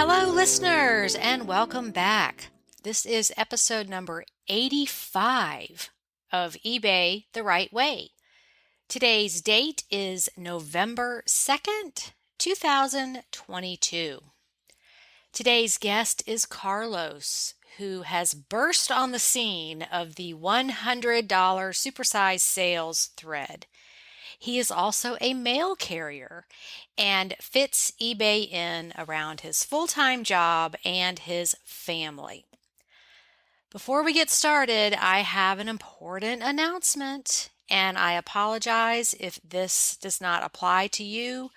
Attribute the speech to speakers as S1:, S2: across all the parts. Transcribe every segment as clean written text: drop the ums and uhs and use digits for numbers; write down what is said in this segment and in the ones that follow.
S1: Hello, listeners, and welcome back. This is episode number 85 of eBay the Right Way. Today's date is November 2nd, 2022. Today's guest is Carlos, who has burst on the scene of the $100 supersize sales thread. He is also a mail carrier and fits eBay in around his full-time job and his family. Before we get started, I have an important announcement, and I apologize if this does not apply to you,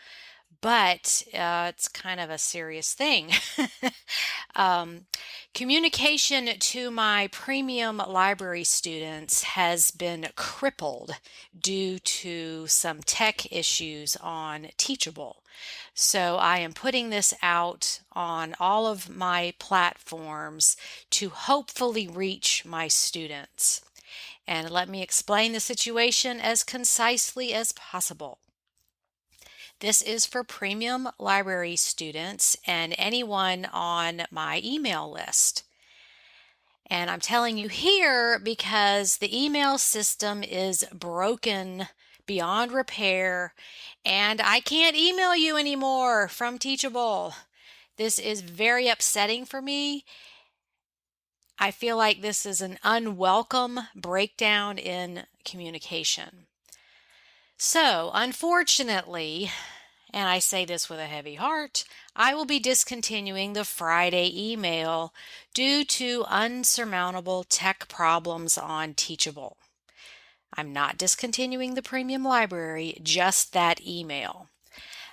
S1: but it's kind of a serious thing. um, Communication to my premium library students has been crippled due to some tech issues on Teachable. So I am putting this out on all of my platforms to hopefully reach my students. And let me explain the situation as concisely as possible. This is for premium library students and anyone on my email list. And I'm telling you here because the email system is broken beyond repair and I can't email you anymore from Teachable. This is very upsetting for me. I feel like this is an unwelcome breakdown in communication. So, unfortunately, and I say this with a heavy heart, I will be discontinuing the Friday email due to unsurmountable tech problems on Teachable. I'm not discontinuing the premium library, just that email.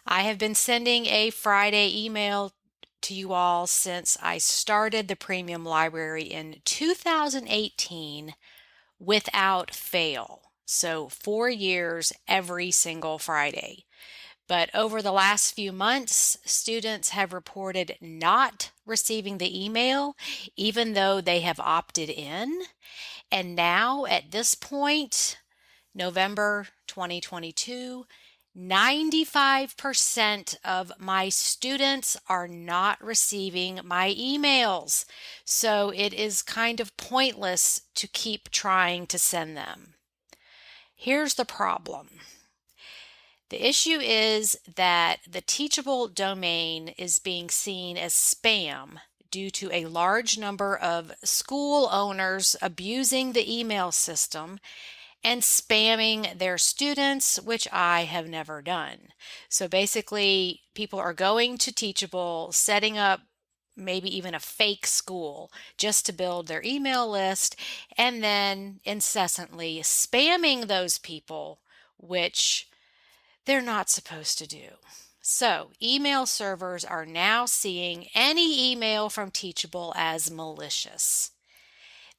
S1: I have been sending a Friday email to you all since I started the premium library in 2018 without fail. So 4 years every single Friday. But over the last few months, students have reported not receiving the email, even though they have opted in. And now at this point, November 2022, 95% of my students are not receiving my emails. So it is kind of pointless to keep trying to send them. Here's the problem. The issue is that the Teachable domain is being seen as spam due to a large number of school owners abusing the email system and spamming their students, which I have never done. So basically, people are going to Teachable, setting up maybe even a fake school just to build their email list, and then incessantly spamming those people, which they're not supposed to do. So email servers are now seeing any email from Teachable as malicious.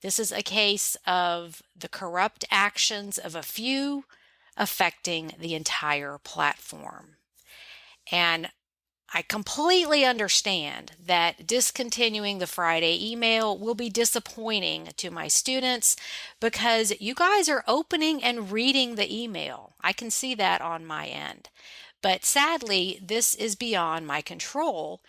S1: This is a case of the corrupt actions of a few affecting the entire platform. And I completely understand that discontinuing the Friday email will be disappointing to my students because you guys are opening and reading the email. I can see that on my end. But sadly, this is beyond my control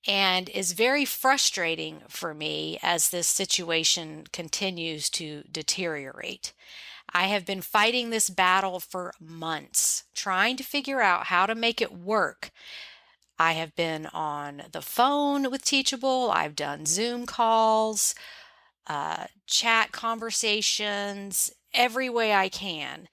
S1: and is very frustrating for me as this situation continues to deteriorate. I have been fighting this battle for months, trying to figure out how to make it work. I have been on the phone with Teachable. I've done Zoom calls, chat conversations, every way I can.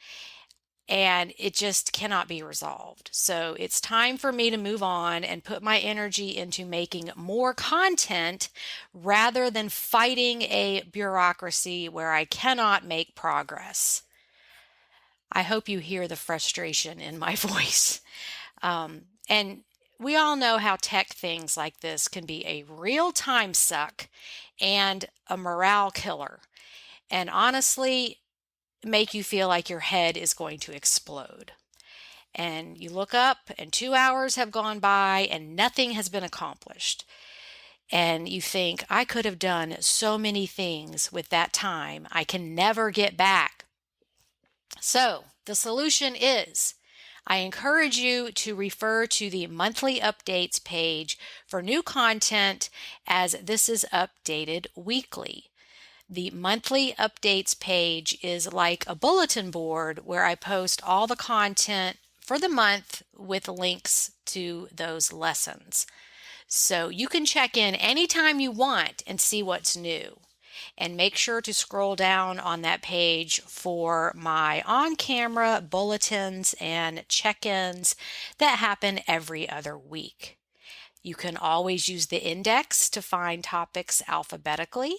S1: And it just cannot be resolved. So it's time for me to move on and put my energy into making more content rather than fighting a bureaucracy where I cannot make progress. I hope you hear the frustration in my voice. And we all know how tech things like this can be a real time suck and a morale killer. And honestly, make you feel like your head is going to explode. And you look up and 2 hours have gone by and nothing has been accomplished. And you think, I could have done so many things with that time I can never get back. So the solution is I encourage you to refer to the monthly updates page for new content as this is updated weekly. The monthly updates page is like a bulletin board where I post all the content for the month with links to those lessons. So you can check in anytime you want and see what's new. And make sure to scroll down on that page for my on-camera bulletins and check-ins that happen every other week. You can always use the index to find topics alphabetically,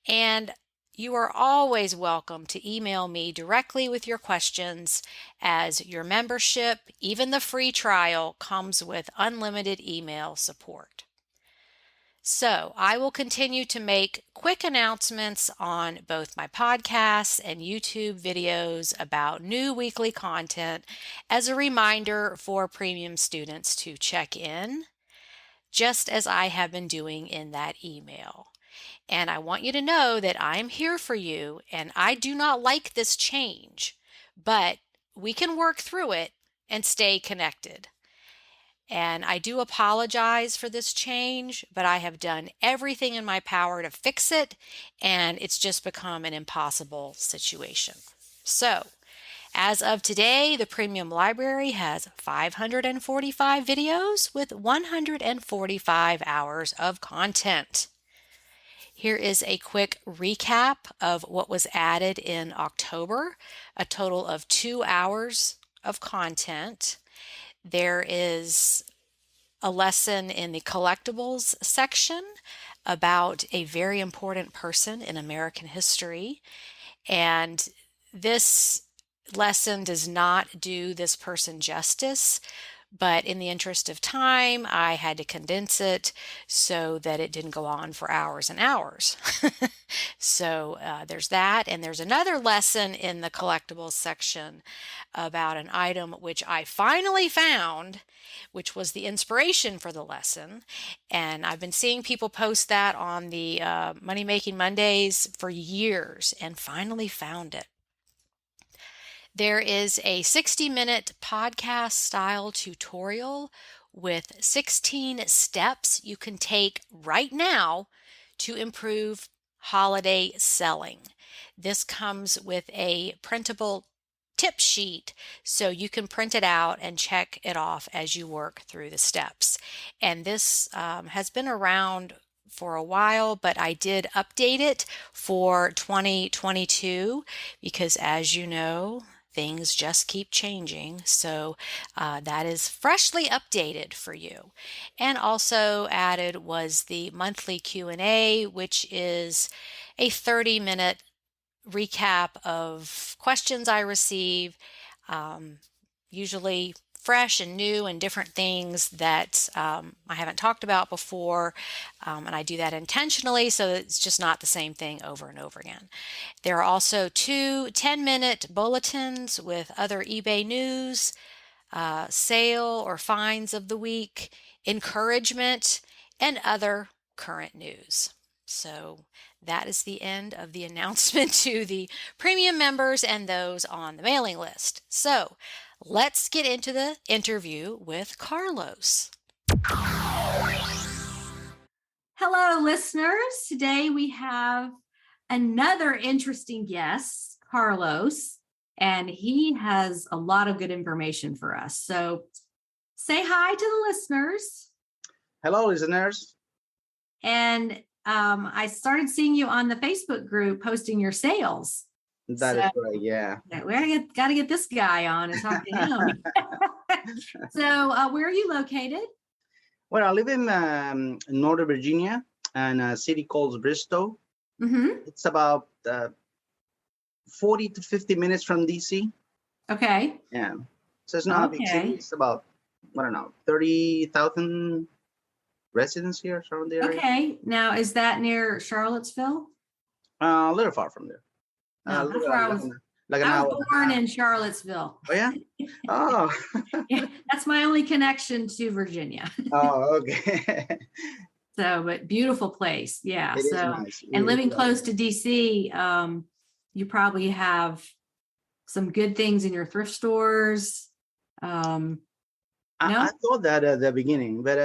S1: and you are always welcome to email me directly with your questions, as your membership, even the free trial, comes with unlimited email support. So I will continue to make quick announcements on both my podcasts and YouTube videos about new weekly content as a reminder for premium students to check in, just as I have been doing in that email. And I want you to know that I'm here for you, and I do not like this change, but we can work through it and stay connected. And I do apologize for this change, but I have done everything in my power to fix it, and it's just become an impossible situation. So, as of today, the Premium Library has 545 videos with 145 hours of content. Here is a quick recap of what was added in October, a total of 2 hours of content. There is a lesson in the collectibles section about a very important person in American history. And this lesson does not do this person justice, but in the interest of time, I had to condense it so that it didn't go on for hours and hours. So there's that. And there's another lesson in the collectibles section about an item which I finally found, which was the inspiration for the lesson. And I've been seeing people post that on the Money Making Mondays for years, and finally found it. There is a 60-minute podcast style tutorial with 16 steps you can take right now to improve holiday selling. This comes with a printable tip sheet, so you can print it out and check it off as you work through the steps. And this has been around for a while, but I did update it for 2022 because, as you know, things just keep changing. So that is freshly updated for you. And also added was the monthly Q&A, which is a 30-minute recap of questions I receive, usually fresh and new and different things that I haven't talked about before, and I do that intentionally so that it's just not the same thing over and over again. There are also 2 10-minute bulletins with other eBay news, sale or finds of the week, encouragement, and other current news. So that is the end of the announcement to the premium members and those on the mailing list. So let's get into the interview with Carlos.
S2: Hello, listeners. Today we have another interesting guest, Carlos, and he has a lot of good information for us. So say hi to the listeners.
S3: Hello, listeners.
S2: And I started seeing you on the Facebook group posting your sales.
S3: That is right, yeah.
S2: We got to get this guy on and talk to him. So where are you located?
S3: Well, I live in Northern Virginia, in a city called Bristol.
S2: Mm-hmm.
S3: It's about 40 to 50 minutes from DC.
S2: Okay.
S3: Yeah. So it's not a big city. It's about, 30,000 residents here around the area.
S2: Okay. Now, is that near Charlottesville?
S3: A little far from there.
S2: No, that's where I was.
S3: Like an
S2: I
S3: hour.
S2: was born in Charlottesville.
S3: Oh, yeah? Oh.
S2: Yeah, that's my only connection to Virginia.
S3: Oh, okay.
S2: So, but beautiful place. Yeah.
S3: It
S2: so,
S3: is nice.
S2: And living close to DC, you probably have some good things in your thrift stores. No?
S3: I thought that at the beginning, but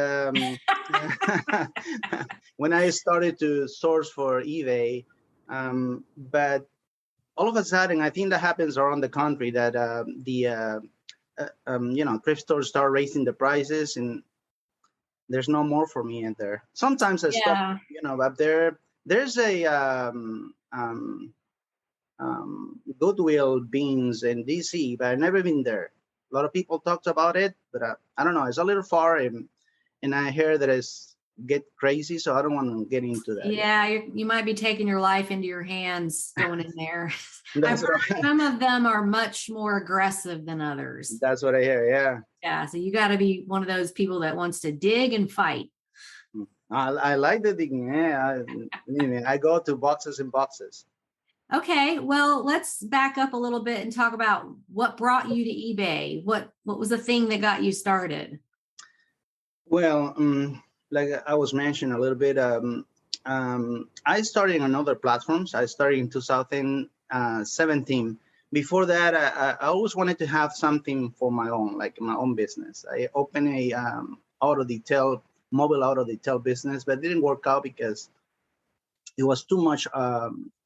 S3: when I started to source for eBay, but all of a sudden, I think that happens around the country that thrift stores start raising the prices, and there's no more for me in there. Sometimes I stop,
S2: Yeah.
S3: but there's a Goodwill Beans in DC, but I've never been there. A lot of people talked about it, but I don't know. It's a little far, and I hear that it's get crazy, so I don't want to get into that.
S2: Yeah, you might be taking your life into your hands going in there.
S3: That's
S2: I've heard some of them are much more aggressive than others.
S3: That's what I hear. Yeah.
S2: Yeah, so you got to be one of those people that wants to dig and fight.
S3: I like the digging. Yeah, I go to boxes and boxes.
S2: Okay, well, let's back up a little bit and talk about what brought you to eBay. What was the thing that got you started?
S3: Well, like I was mentioning a little bit, I started on other platforms. I started in 2017. Before that, I always wanted to have something for my own, like my own business. I opened a mobile auto detail business, but it didn't work out because it was too much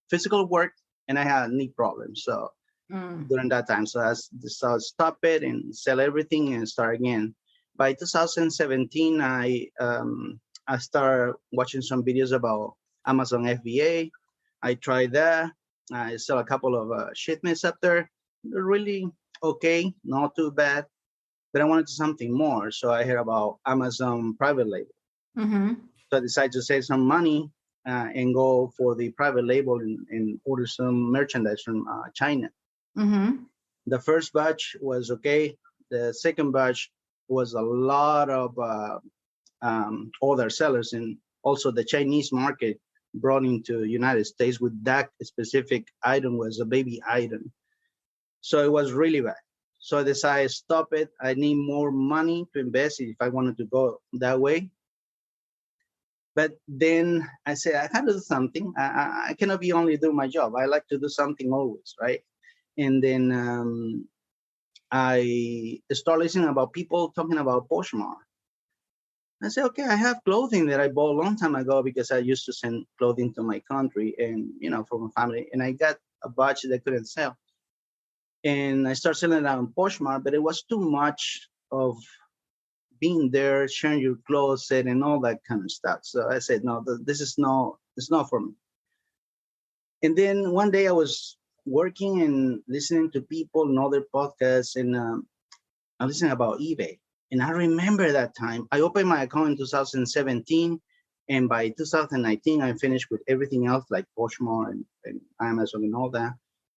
S3: physical work, and I had knee problems. So during that time, so I decided to stop it and sell everything and start again. By 2017, I started watching some videos about Amazon FBA. I tried that. I saw a couple of shipments up there. They're really okay, not too bad. But I wanted something more, so I heard about Amazon private label. So I decided to save some money and go for the private label and order some merchandise from China. The first batch was okay. The second batch was a lot of other sellers, and also the Chinese market brought into the United States with that specific item was a baby item. So it was really bad. So I decided to stop it. I need more money to invest if I wanted to go that way. But then I said, I can do something. I cannot be only doing my job. I like to do something always, right? And then I started listening about people talking about Poshmark. I said, okay, I have clothing that I bought a long time ago because I used to send clothing to my country and, for my family. And I got a batch that I couldn't sell. And I started selling it on Poshmark, but it was too much of being there, sharing your closet and all that kind of stuff. So I said, no, it's not for me. And then one day I was working and listening to people and other podcasts, and I'm listening about eBay. And I remember that time I opened my account in 2017, and by 2019 I finished with everything else like Poshmark and Amazon and all that.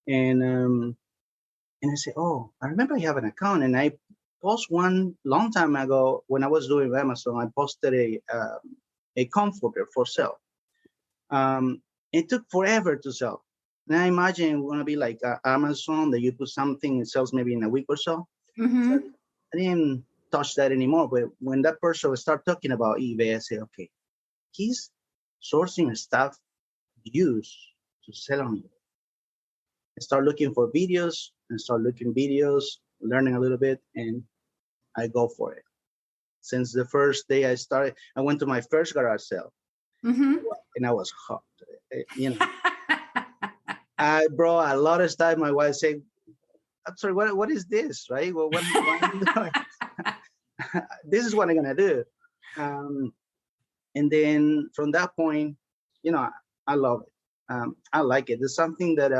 S3: And I said, oh, I remember I have an account, and I post one long time ago when I was doing Amazon. I posted a comforter for sale. It took forever to sell. And I imagine it's going to be like Amazon, that you put something, it sells maybe in a week or so. So I didn't touch that anymore. But when that person started talking about eBay, I said, okay, he's sourcing stuff used to sell on eBay. I start looking for videos and learning a little bit, and I go for it. Since the first day I started, I went to my first garage sale, and I was hooked. I brought a lot of stuff. My wife said, I'm sorry, what is this, right? Well, what are you doing? This is what I'm going to do. And then from that point, I love it. I like it. It's something that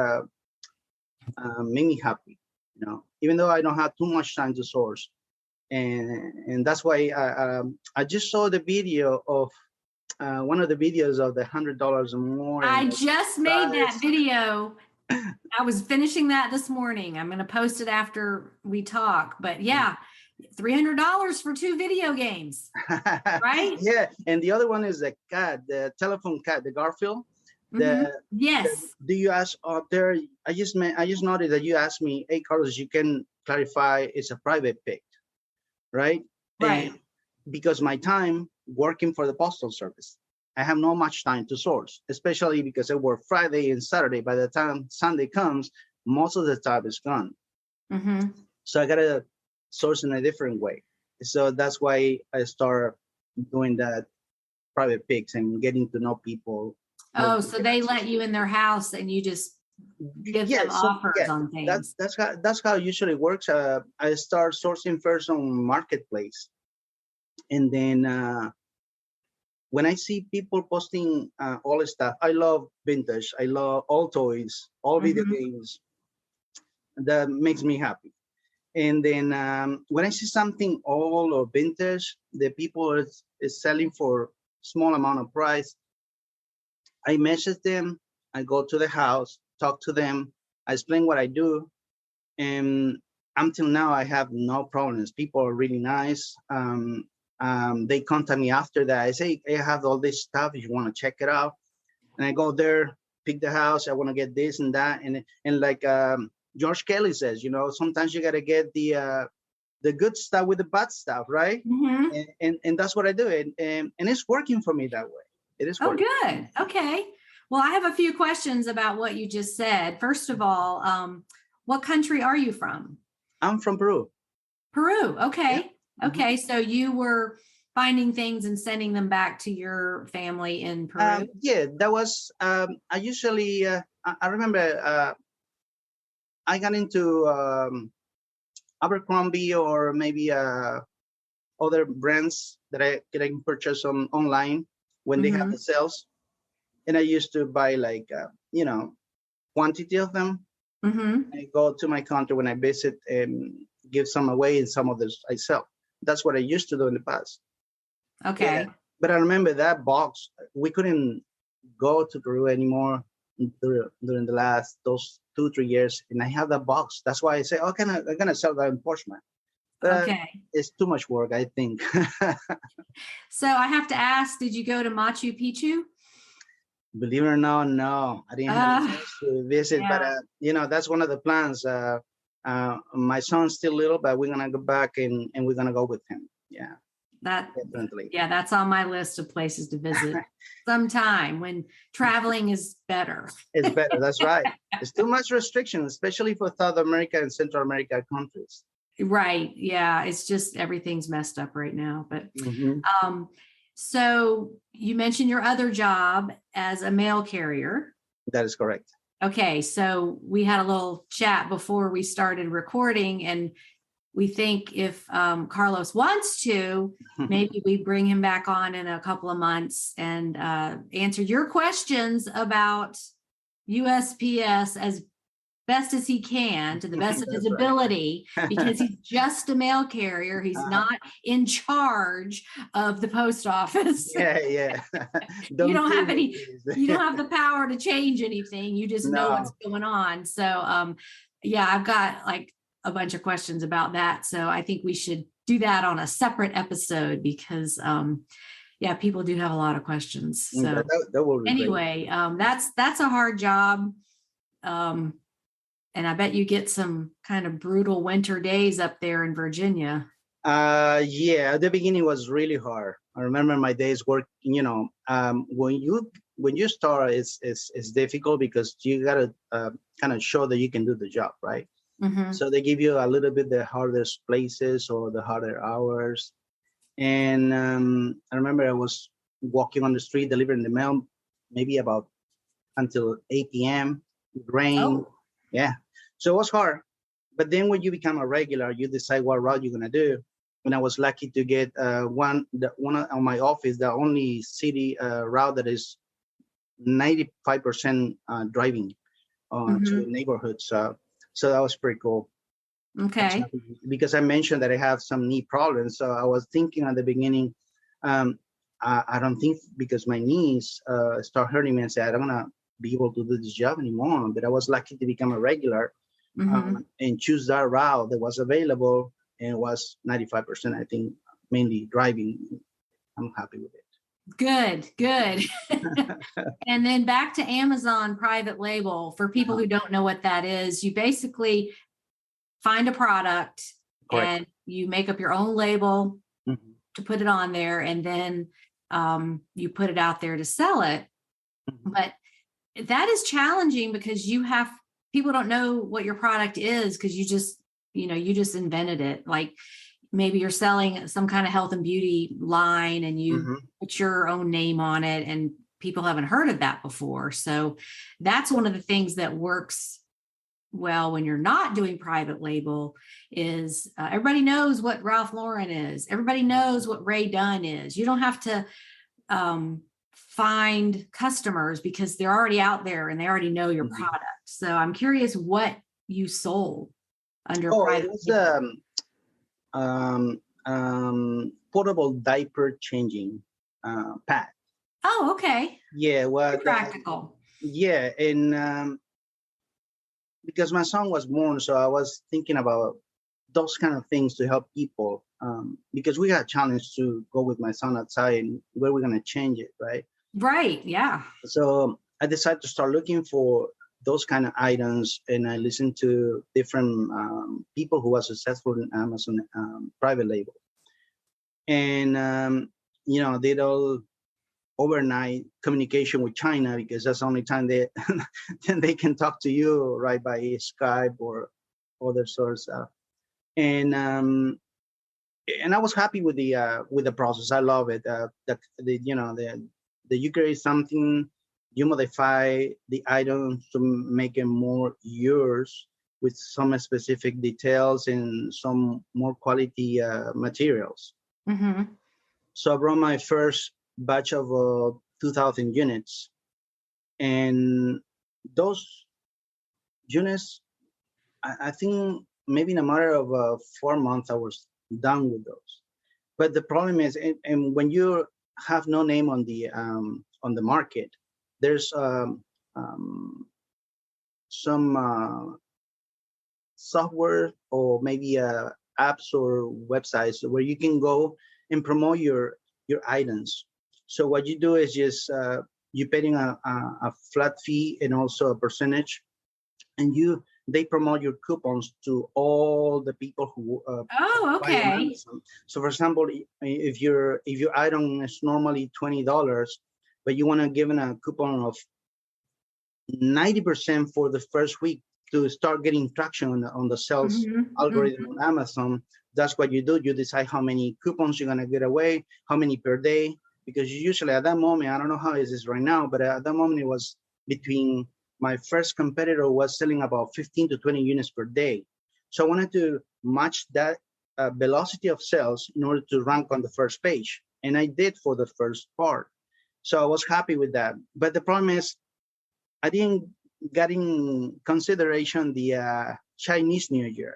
S3: made me happy, even though I don't have too much time to source. And that's why I just saw the video of one of the videos of the $100 or more.
S2: I just made that video. I was finishing that this morning. I'm going to post it after we talk. But yeah, $300 for 2 video games, right?
S3: Yeah, and the other one is the cat, the telephone cat, the Garfield.
S2: Yes.
S3: Do you ask out there? I just noted that you asked me, hey, Carlos, you can clarify it's a private pick, right?
S2: Right.
S3: And because my time working for the postal service, I have not much time to source, especially because I work Friday and Saturday. By the time Sunday comes, most of the time is gone. So I gotta source in a different way. So that's why I start doing that private picks and getting to know people.
S2: Oh, so they let you in their house and you just give them offers on things.
S3: That's how it usually works. I start sourcing first on marketplace, and then when I see people posting all this stuff, I love vintage. I love all toys, all video games. That makes me happy. And then when I see something old or vintage, the people is selling for small amount of price, I message them. I go to the house, talk to them. I explain what I do, and until now I have no problems. People are really nice. They contact me after that. I say, I have all this stuff. If you want to check it out, and I go there, pick the house. I want to get this and that, and like George Kelly says, sometimes you got to get the good stuff with the bad stuff, right? And that's what I do, and it's working for me that way. It is working.
S2: Oh, good. Okay. Well, I have a few questions about what you just said. First of all, what country are you from?
S3: I'm from Peru.
S2: Peru. Okay.
S3: Yeah.
S2: Okay. So you were finding things and sending them back to your family in Peru?
S3: Yeah, that was, I usually, I remember I got into Abercrombie or maybe other brands that I can purchase online when they have the sales. And I used to buy like, quantity of them. I go to my country when I visit and give some away and some others I sell. That's what I used to do in the past.
S2: Okay.
S3: Yeah. But I remember that box, we couldn't go to Peru anymore during the last, those 2-3 years. And I have that box. That's why I say, I'm going to sell that in Portsmouth. But it's too much work, I think.
S2: So I have to ask, did you go to Machu Picchu?
S3: Believe it or not, no. I didn't have a chance to visit, but, that's one of the plans. My son's still little, but we're going to go back and we're going to go with him. Yeah. Definitely.
S2: Yeah, that's on my list of places to visit sometime when traveling is better.
S3: It's better. That's right. There's too much restriction, especially for South America and Central America countries.
S2: Right. Yeah. It's just everything's messed up right now. But so you mentioned your other job as a mail carrier.
S3: That is correct.
S2: Okay. So we had a little chat before we started recording, and we think if Carlos wants to, maybe we bring him back on in a couple of months and answer your questions about USPS as best as he can, to the best of his ability, because he's just a mail carrier. He's not in charge of the post office.
S3: Yeah.
S2: You don't have the power to change anything. You just know what's going on. So, I've got like a bunch of questions about that. So I think we should do that on a separate episode because, people do have a lot of questions. So
S3: that will be
S2: anyway, that's a hard job. And I bet you get some kind of brutal winter days up there in Virginia.
S3: At the beginning was really hard. I remember my days working, when you start, it's difficult because you got to kind of show that you can do the job, right? So they give you a little bit the hardest places or the harder hours. And I remember I was walking on the street, delivering the mail, maybe about until 8 p.m. rain.
S2: Oh.
S3: Yeah. So it was hard. But then when you become a regular, you decide what route you're going to do. And I was lucky to get one on my office, the only city route that is 95% driving to neighborhoods. So that was pretty cool.
S2: Okay.
S3: Because I mentioned that I have some knee problems. So I was thinking at the beginning, I don't think because my knees start hurting me and say, I don't want to be able to do this job anymore. But I was lucky to become a regular and choose that route that was available. And it was 95%, I think, mainly driving. I'm happy with it.
S2: Good. And then back to Amazon private label. For people who don't know what that is, you basically find a product and you make up your own label to put it on there, and then you put it out there to sell it. But that is challenging because people don't know what your product is because you just you just invented it. Like maybe you're selling some kind of health and beauty line and you put your own name on it, and people haven't heard of that before. So that's one of the things that works well when you're not doing private label is everybody knows what Ralph Lauren is. Everybody knows what Ray Dunn is. You don't have to find customers because they're already out there and they already know your product. So I'm curious what you sold under private.
S3: It was portable diaper changing pad.
S2: Oh, okay.
S3: Yeah, well,
S2: very practical.
S3: Yeah, and because my son was born, so I was thinking about those kind of things to help people. Because we got a challenge to go with my son outside, and where we're gonna change it, right?
S2: Right. Yeah.
S3: So I decided to start looking for those kind of items, and I listened to different people who were successful in Amazon private label, and did all overnight communication with China, because that's the only time they then they can talk to you, right, by Skype or other sorts of. And I was happy with the process. I love it. You create something, you modify the items to make it more yours with some specific details and some more quality materials. So I brought my first batch of 2,000 units, and those units, I think maybe in a matter of 4 months I was done with those. But the problem is, and when you have no name on the market, there's some software or maybe apps or websites where you can go and promote your items. So what you do is just you're paying a flat fee and also a percentage, and they promote your coupons to all the people who
S2: okay.
S3: buy on Amazon. So for example, if your item is normally $20, but you want to give them a coupon of 90% for the first week to start getting traction on the sales algorithm on Amazon, that's what you do. You decide how many coupons you're gonna get away, how many per day, because usually at that moment, I don't know how it is right now, but at that moment it was between, my first competitor was selling about 15 to 20 units per day. So I wanted to match that velocity of sales in order to rank on the first page. And I did for the first part. So I was happy with that. But the problem is, I didn't get in consideration the Chinese New Year.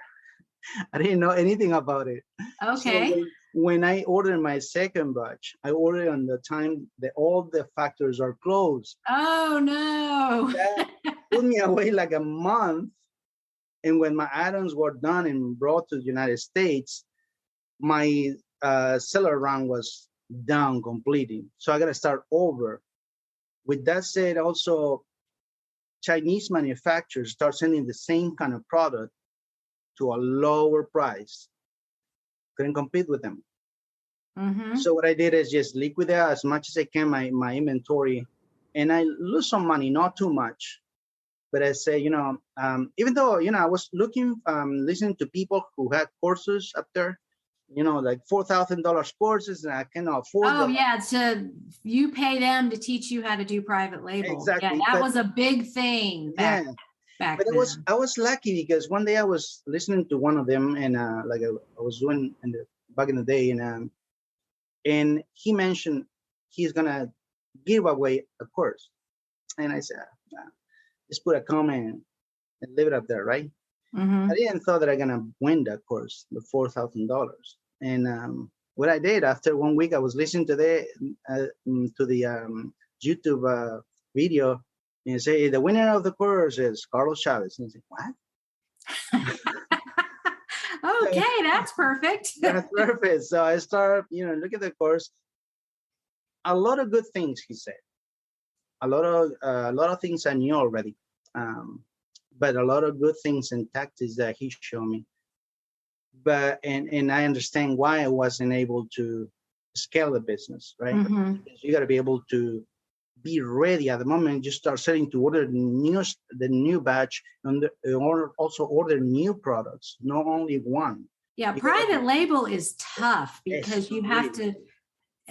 S3: I didn't know anything about it.
S2: Okay.
S3: So when I ordered my second batch, I ordered on the time that all the factories are closed.
S2: Oh, no.
S3: That put me away like a month. And when my items were done and brought to the United States, my seller run was down completely. So I got to start over. With that said, also, Chinese manufacturers start sending the same kind of product to a lower price. Couldn't compete with them. So what I did is just liquidate as much as I can my inventory, and I lose some money, not too much. But I say, even though, I was listening to people who had courses up there, like $4,000 courses, and I cannot afford them.
S2: Yeah. So you pay them to teach you how to do private label.
S3: Exactly.
S2: Yeah, that was a big thing back
S3: but
S2: then.
S3: I was lucky because one day I was listening to one of them, and like I was doing back in the day, and he mentioned he's gonna give away a course, and I said, just put a comment and leave it up there, right? I didn't thought that I'm gonna win that course, the $4,000. And what I did after 1 week, I was listening to the YouTube video, and say the winner of the course is Carlos Chavez. And I said, what?
S2: Okay, that's perfect.
S3: That's perfect. So I start, look at the course. A lot of good things he said. A lot of things I knew already. But a lot of good things and tactics that he showed me. But and I understand why I wasn't able to scale the business, right? Because you got to be able to be ready at the moment you start selling to order the new batch and also order new products, not only one.
S2: Yeah, private label is tough because you have to,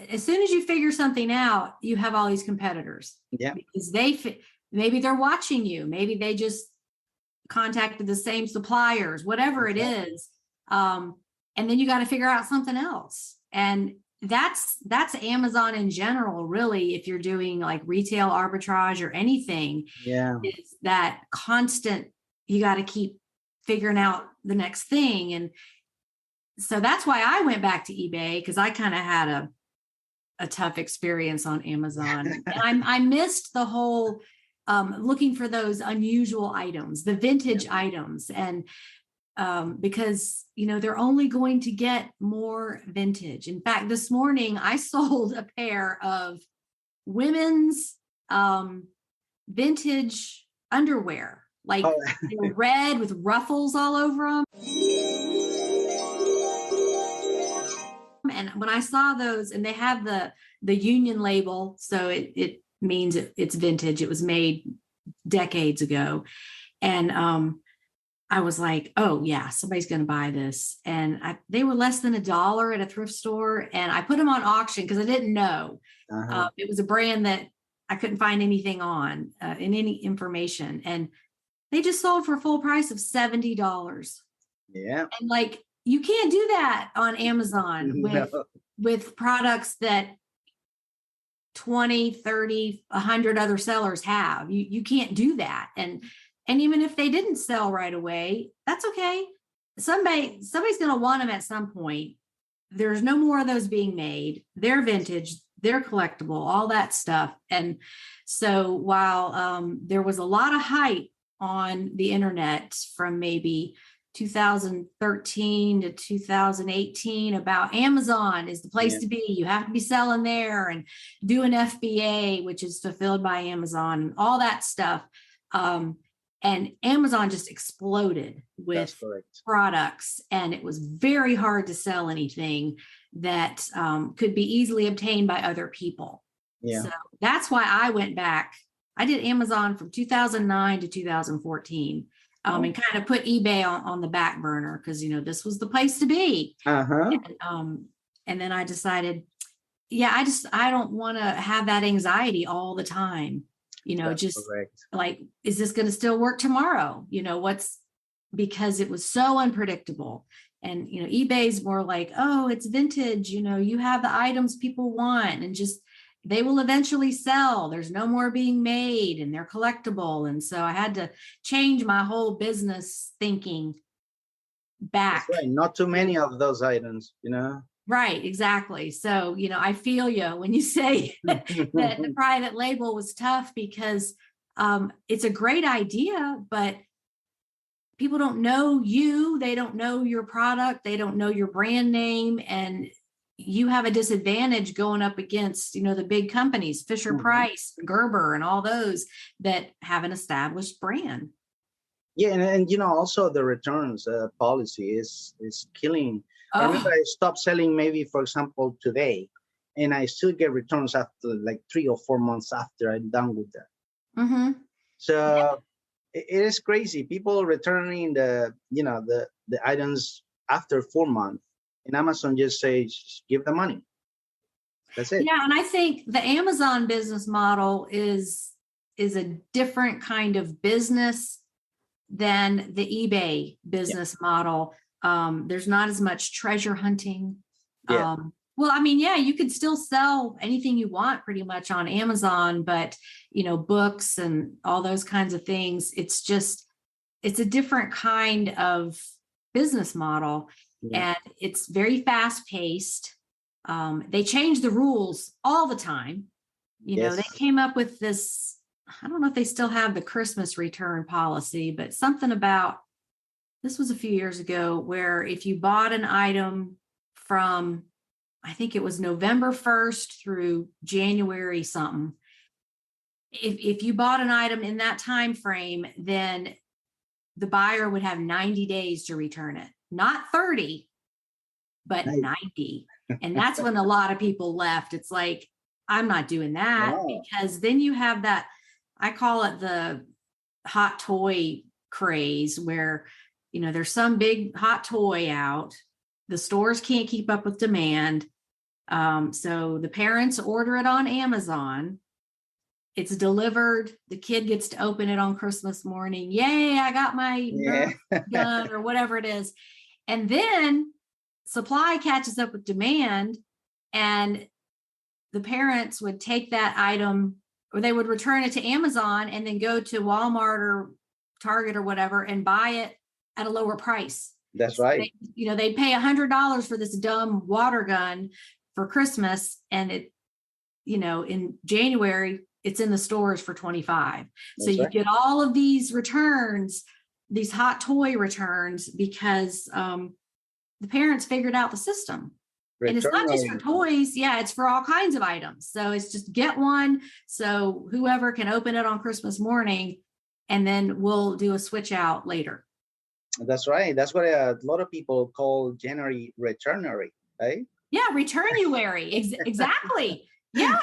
S2: as soon as you figure something out, you have all these competitors.
S3: Yeah.
S2: Because maybe they're watching you. Maybe they just contacted the same suppliers, whatever it is. And then you got to figure out something else. And that's Amazon in general, really, if you're doing like retail arbitrage or anything.
S3: Yeah.
S2: It's that constant, you got to keep figuring out the next thing. And so that's why I went back to eBay, because I kind of had a tough experience on Amazon. And I missed the whole looking for those unusual items, the vintage items. And because, they're only going to get more vintage. In fact, this morning I sold a pair of women's vintage underwear, like they're red with ruffles all over them. And when I saw those, and they have the union label, so it means it's vintage. It was made decades ago. And I was like, oh yeah, somebody's going to buy this. And they were less than $1 at a thrift store. And I put them on auction because I didn't know. It was a brand that I couldn't find anything on in any information. And they just sold for a full price of $70.
S3: Yeah.
S2: And like, you can't do that on Amazon with products that 20, 30, 100 other sellers have. You can't do that. And even if they didn't sell right away, that's okay. Somebody's going to want them at some point. There's no more of those being made. They're vintage, they're collectible, all that stuff. And so while there was a lot of hype on the internet from maybe 2013 to 2018 about Amazon is the place to be. You have to be selling there and do an FBA, which is fulfilled by Amazon, and all that stuff. And Amazon just exploded with products, and it was very hard to sell anything that could be easily obtained by other people. Yeah. So that's why I went back. I did Amazon from 2009 to 2014. And kind of put eBay on the back burner because, this was the place to be. And then I decided, I don't want to have that anxiety all the time. Like, is this going to still work tomorrow? Because it was so unpredictable. And, eBay's more like, oh, it's vintage. You have the items people want, and just, they will eventually sell. There's no more being made, and they're collectible. And so I had to change my whole business thinking back.
S3: That's right. Not too many of those items,
S2: Right, exactly. So, I feel you when you say that the private label was tough, because it's a great idea, but people don't know you. They don't know your product. They don't know your brand name. And you have a disadvantage going up against, the big companies, Fisher Price, Gerber, and all those that have an established brand.
S3: Yeah. And also the returns policy is killing. I remember I stopped selling maybe, for example, today, and I still get returns after like 3 or 4 months after I'm done with that. So it is crazy. People returning the items after 4 months, and Amazon just says, give the money. That's it.
S2: Yeah. And I think the Amazon business model is a different kind of business than the eBay business model. There's not as much treasure hunting. You could still sell anything you want pretty much on Amazon, but books and all those kinds of things, it's a different kind of business model. And it's very fast paced. They change the rules all the time. They came up with this, I don't know if they still have the Christmas return policy, but something about, this was a few years ago, where if you bought an item from, I think it was November 1st through January something, if you bought an item in that time frame, then the buyer would have 90 days to return it. Not 30, but 90. And that's when a lot of people left. It's like, I'm not doing that,
S3: No.
S2: because then you have that, I call it the hot toy craze, where, there's some big hot toy out. The stores can't keep up with demand. So the parents order it on Amazon. It's delivered. The kid gets to open it on Christmas morning. Yay, I got my gun or whatever it is. And then supply catches up with demand, and the parents would take that item, or they would return it to Amazon and then go to Walmart or Target or whatever and buy it at a lower price.
S3: That's right.
S2: They'd pay $100 for this dumb water gun for Christmas, and it, in January, it's in the stores for $25. So you get all of these returns, these hot toy returns, because the parents figured out the system. And it's not just for toys. Yeah, it's for all kinds of items. So it's just get one, so whoever can open it on Christmas morning, and then we'll do a switch out later.
S3: That's right. That's what a lot of people call January returnery, right?
S2: Yeah, returnuary. Exactly. Yeah.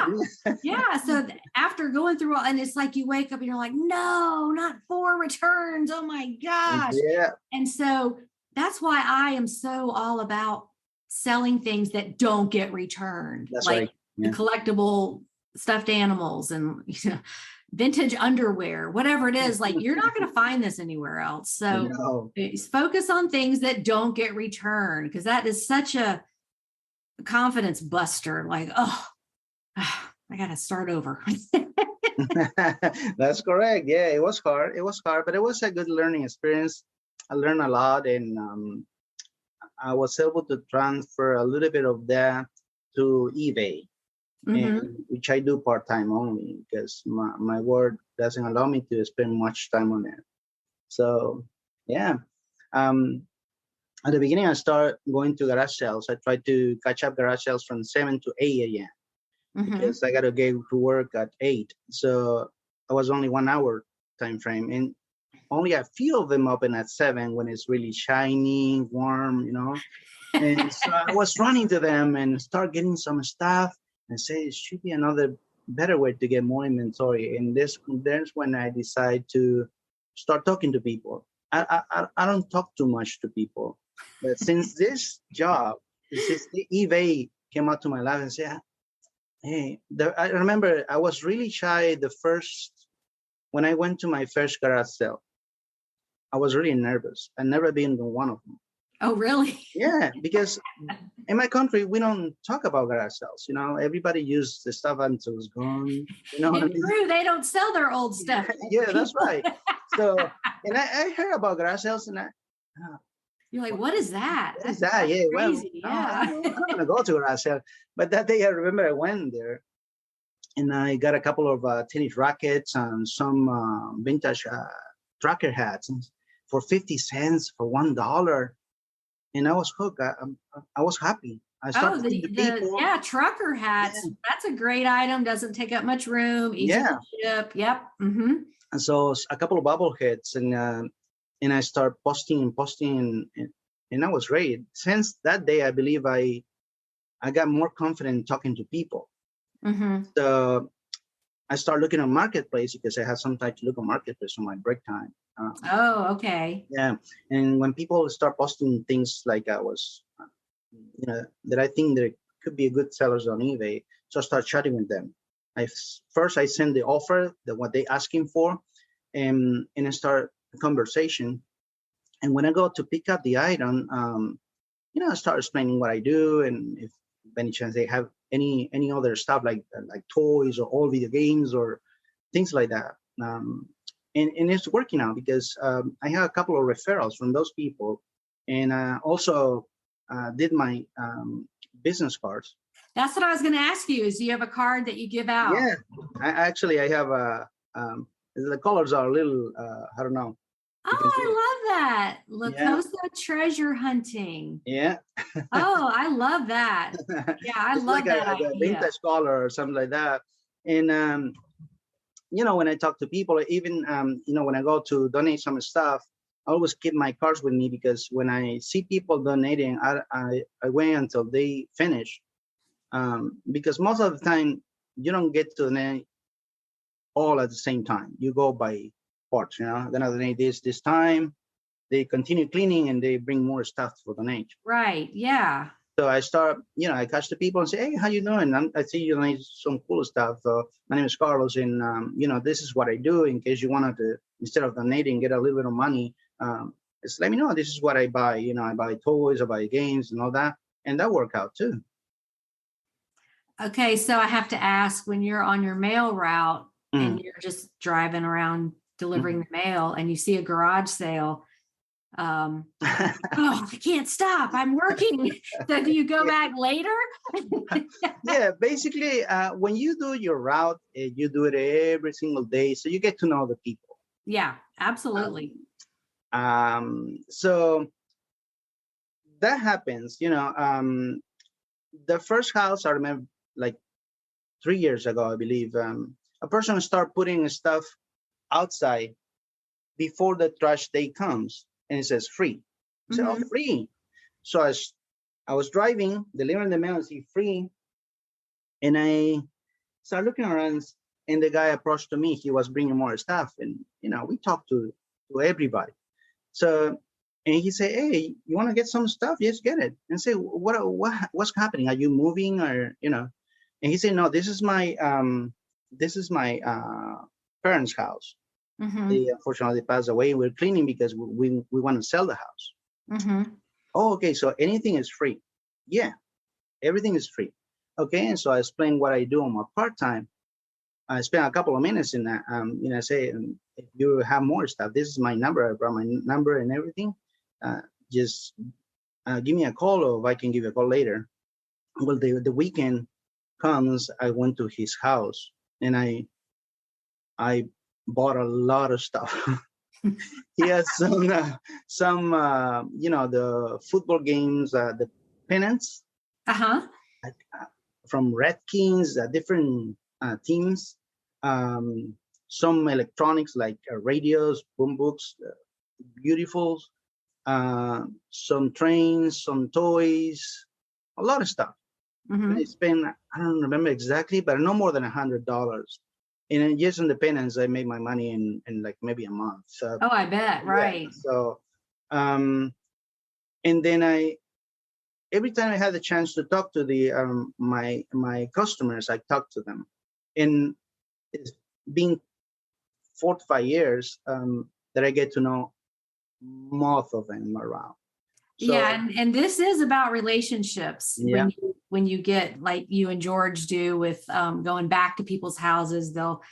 S2: Yeah. So after going through all, and it's like you wake up and you're like, no, not 4 returns. Oh my gosh.
S3: Yeah.
S2: And so that's why I am so all about selling things that don't get returned.
S3: That's
S2: like
S3: right. Yeah.
S2: the collectible stuffed animals and vintage underwear, whatever it is. Like, you're not going to find this anywhere else. So focus on things that don't get returned, because that is such a confidence buster. Like, I got to start over.
S3: That's correct. Yeah, it was hard. But it was a good learning experience. I learned a lot, and I was able to transfer a little bit of that to eBay, which I do part-time only, because my work doesn't allow me to spend much time on it. So, yeah. At the beginning, I started going to garage sales. I tried to catch up garage sales from 7 to 8 a.m. Because I got to get to work at 8. So I was only 1 hour time frame, and only a few of them open at 7 when it's really shiny, warm, And so I was running to them and start getting some stuff and say it should be another better way to get more inventory. And there's when I decide to start talking to people. I don't talk too much to people, but since this job, since the eBay came out to my life and said, hey, I remember I was really shy when I went to my first garage sale. I was really nervous. I'd never been to one of them.
S2: Oh, really?
S3: Yeah, because in my country, we don't talk about garage sales. Everybody uses the stuff until it's gone. What I mean?
S2: True, they don't sell their old stuff.
S3: Yeah, that's right. So, and I heard about garage sales, and
S2: you're like, what is that?
S3: What is that? Yeah,
S2: crazy.
S3: Well, I'm not gonna go to a garage sale. But that day, I remember I went there, and I got a couple of tennis rackets and some vintage trucker hats for 50 cents, for $1, and I was hooked. I was happy. I started
S2: the trucker hats. Yeah. That's a great item. Doesn't take up much room. Easy to ship. Yep.
S3: And so a couple of bobbleheads, and I start posting, and I was ready. Since that day, I believe I got more confident talking to people. So I started looking at Marketplace, because I had some time to look at Marketplace on my break time.
S2: Okay.
S3: Yeah, and when people start posting things like I was, that I think there could be good sellers on eBay, so I start chatting with them. First I send the offer, what they asking for, and I start a conversation. And when I go to pick up the item, I start explaining what I do, and if by any chance they have any other stuff like toys or old video games or things like that. And it's working out, because I have a couple of referrals from those people, and also did my business cards.
S2: That's what I was going to ask you. Is do you have a card that you give out?
S3: Yeah, I have the colors are a little I don't know.
S2: Oh, I love that. La Cosa treasure hunting.
S3: Yeah.
S2: Oh, I love that. Yeah, I love
S3: like
S2: that
S3: a vintage color or something like that. And when I talk to people, even when I go to donate some stuff, I always keep my cards with me, because when I see people donating, I wait until they finish, because most of the time you don't get to donate all at the same time. You go by parts, gonna donate this time. They continue cleaning and they bring more stuff for donate.
S2: Right. Yeah.
S3: So I start, I catch the people and say, hey, how you doing? I see you donate some cool stuff. So my name is Carlos, and this is what I do. In case you wanted to, instead of donating, get a little bit of money, just let me know. This is what I buy. I buy toys, I buy games, and all that, and that worked out too.
S2: Okay, so I have to ask, when you're on your mail route and you're just driving around delivering the mail, and you see a garage sale, oh, I can't stop, I'm working. So do you go back later?
S3: Yeah, basically, when you do your route, you do it every single day, so you get to know the people.
S2: Yeah, absolutely.
S3: So that happens, the first house I remember, like 3 years ago, I believe, a person started putting stuff outside before the trash day comes, and it says free. I said, oh, free. So I was driving, delivering the mail, and see free. And I started looking around, and the guy approached to me. He was bringing more stuff. And, we talked to everybody. So, and he said, hey, you want to get some stuff? Yes, get it. And say, what's happening? Are you moving, or, And he said, no, this is my parents' house. They unfortunately passed away. We're cleaning because we want to sell the house. Oh, okay. So anything is free. Yeah, everything is free. Okay. And so I explained what I do on my part-time. I spent a couple of minutes in that. I say, if you have more stuff, this is my number. I brought my number and everything. Just give me a call, or if I can give you a call later. Well, the weekend comes, I went to his house, and I bought a lot of stuff. He has some the football games, the pennants, from Redskins, different teams, some electronics like radios, boom books, beautiful, some trains, some toys, a lot of stuff. I spent, I don't remember exactly, but no more than $100. And in just independence, I made my money in like maybe a month. So,
S2: I bet. Right.
S3: Yeah, so, and then every time I had the chance to talk to the my customers, I talked to them. And it's been 4 to 5 years that I get to know most of them around. So,
S2: yeah, and this is about relationships.
S3: Yeah.
S2: When you get, like you and George do, with going back to people's houses, they'll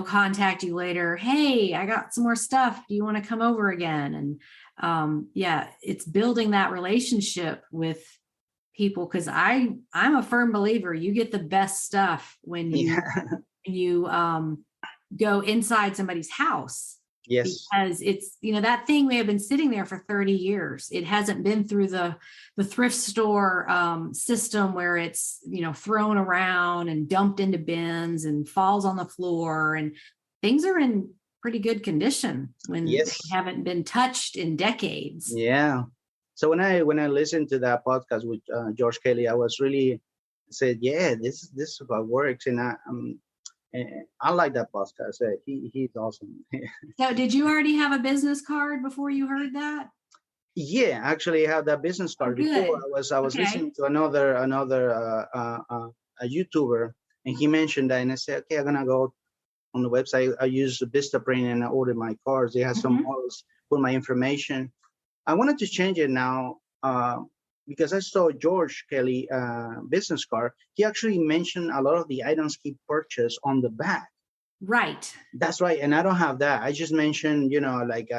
S2: contact you later. Hey, I got some more stuff. Do you want to come over again? And it's building that relationship with people, because I'm a firm believer you get the best stuff when you go inside somebody's house.
S3: Yes.
S2: Because it's, that thing may have been sitting there for 30 years. It hasn't been through the thrift store system where it's, thrown around and dumped into bins and falls on the floor, and things are in pretty good condition when they haven't been touched in decades.
S3: Yeah. So when I listened to that podcast with George Kelly, I was really said, yeah, this is what works. And I like that podcast. He's awesome.
S2: So did you already have a business card before you heard that?
S3: Yeah, actually, I had that business card before. I was listening to another a YouTuber, and he mentioned that, and I said, okay, I'm gonna go on the website. I use the Vistaprint and I ordered my cards. They have some models, put my information. I wanted to change it now because I saw George Kelly business card. He actually mentioned a lot of the items he purchased on the back.
S2: Right.
S3: That's right. And I don't have that. I just mentioned, like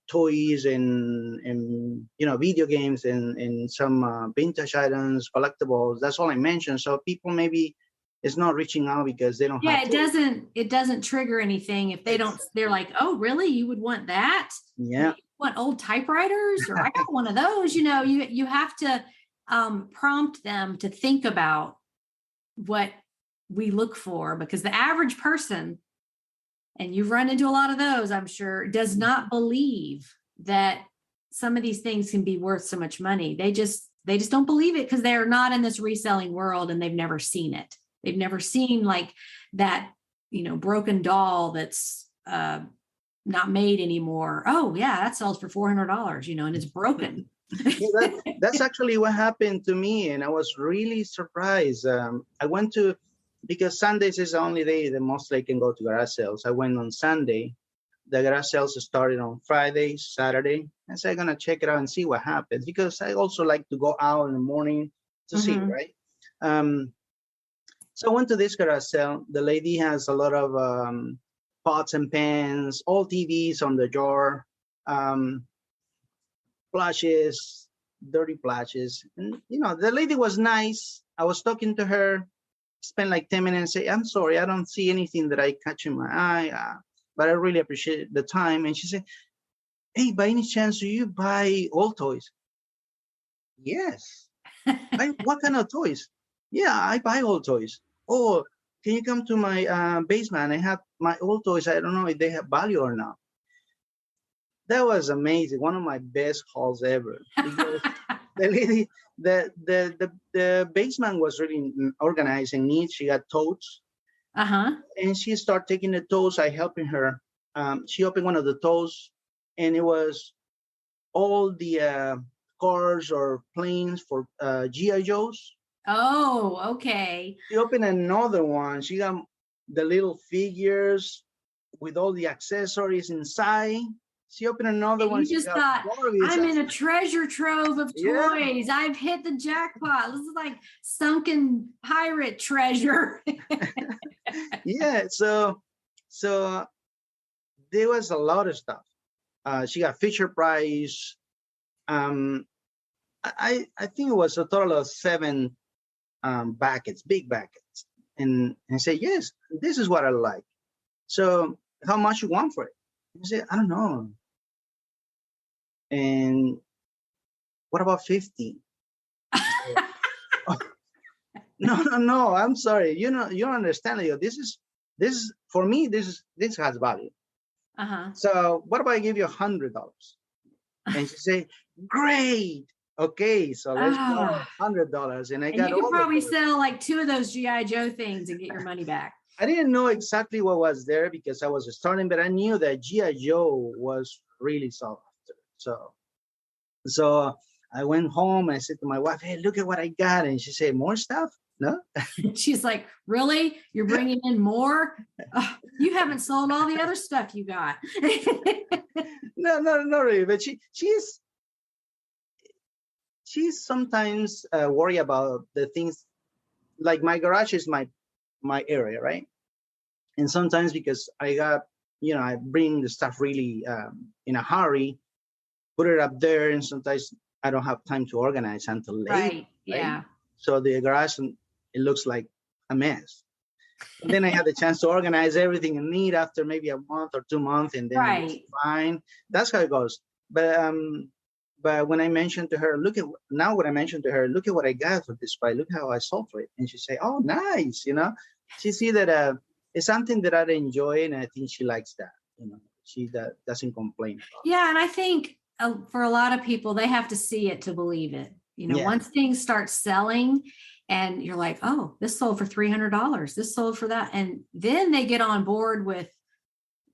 S3: toys and video games and some vintage items, collectibles. That's all I mentioned. So people maybe it's not reaching out because they don't have
S2: it doesn't trigger anything if they don't. They're like, oh, really? You would want that?
S3: Yeah.
S2: You want old typewriters? Or I got one of those. You have to prompt them to think about what we look for, because the average person, and you've run into a lot of those, I'm sure, does not believe that some of these things can be worth so much money. They just don't believe it because they're not in this reselling world and they've never seen it. They've never seen like that, broken doll that's not made anymore. Oh yeah, that sells for $400, and it's broken.
S3: Yeah, that's actually what happened to me, and I was really surprised. I went to, because Sundays is the only day that mostly I can go to garage sales. I went on Sunday. The garage sales started on Friday, Saturday. I said, I'm gonna check it out and see what happens, because I also like to go out in the morning to see, right? So I went to this garage sale. The lady has a lot of pots and pans, all TVs on the drawer, plushes, dirty plushes. And, the lady was nice. I was talking to her, spent like 10 minutes, say, I'm sorry, I don't see anything that I catch in my eye, but I really appreciate the time. And she said, hey, by any chance, do you buy old toys? Yes. What kind of toys? Yeah, I buy old toys. Oh, can you come to my basement? I have my old toys. I don't know if they have value or not. That was amazing. One of my best hauls ever. Because the lady, the basement was really organized and neat. She got totes. And she started taking the toes. I helping her. She opened one of the toes, and it was all the cars or planes for GI Joes.
S2: Oh, okay.
S3: She opened another one. She got the little figures with all the accessories inside. She opened another one.
S2: You just thought, I'm in a treasure trove of toys. Yeah. I've hit the jackpot. This is like sunken pirate treasure.
S3: Yeah. So there was a lot of stuff. She got Fisher Price. I think it was a total of 7 buckets, big buckets, and say, yes, this is what I like. So how much you want for it? I say, I don't know. And what about 50? No, I'm sorry. You don't understand. This is for me. This has value. So what about I give you $100? And she say, great. Okay, so let's go $100, and you
S2: could probably sell like 2 of those GI Joe things and get your money back.
S3: I didn't know exactly what was there because I was starting, but I knew that GI Joe was really sought after. So I went home and I said to my wife, "Hey, look at what I got," and she said, "More stuff." No,
S2: she's like, "Really? You're bringing in more? You haven't sold all the other stuff you got."
S3: No, not really. But she's sometimes worried about the things. Like my garage is my area, right? And sometimes because I got, I bring the stuff really in a hurry, put it up there, and sometimes I don't have time to organize until late.
S2: Right. Yeah.
S3: So the garage, it looks like a mess. And then I had the chance to organize everything in need after maybe a month or 2 months, and then it's fine. That's how it goes. But when I mentioned to her, look at what I got for this fight. Look how I sold for it. And she say, oh, nice. She see that it's something that I enjoy, and I think she likes that. She doesn't complain about
S2: it. And I think for a lot of people, they have to see it to believe it. Once things start selling and you're like, oh, this sold for $300. This sold for that. And then they get on board with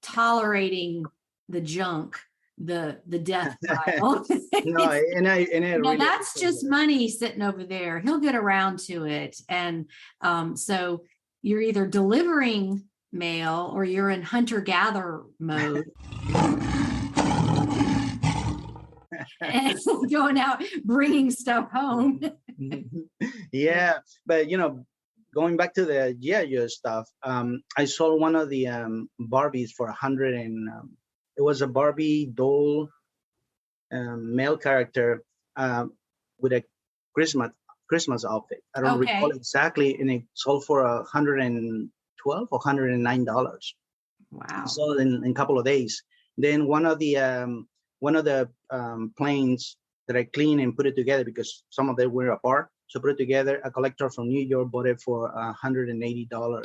S2: tolerating the junk, the death pile.
S3: No, and I really
S2: that's just money sitting over there. He'll get around to it. And so you're either delivering mail or you're in hunter-gatherer mode. And going out bringing stuff home.
S3: Yeah, but going back to the GI Joe stuff, I sold one of the Barbies for $100, and it was a Barbie doll male character with a Christmas outfit. I don't recall exactly, and it sold for $112 or $109.
S2: Wow!
S3: Sold in a couple of days. Then one of the planes that I cleaned and put it together because some of them were apart. So put it together. A collector from New York bought it for $180.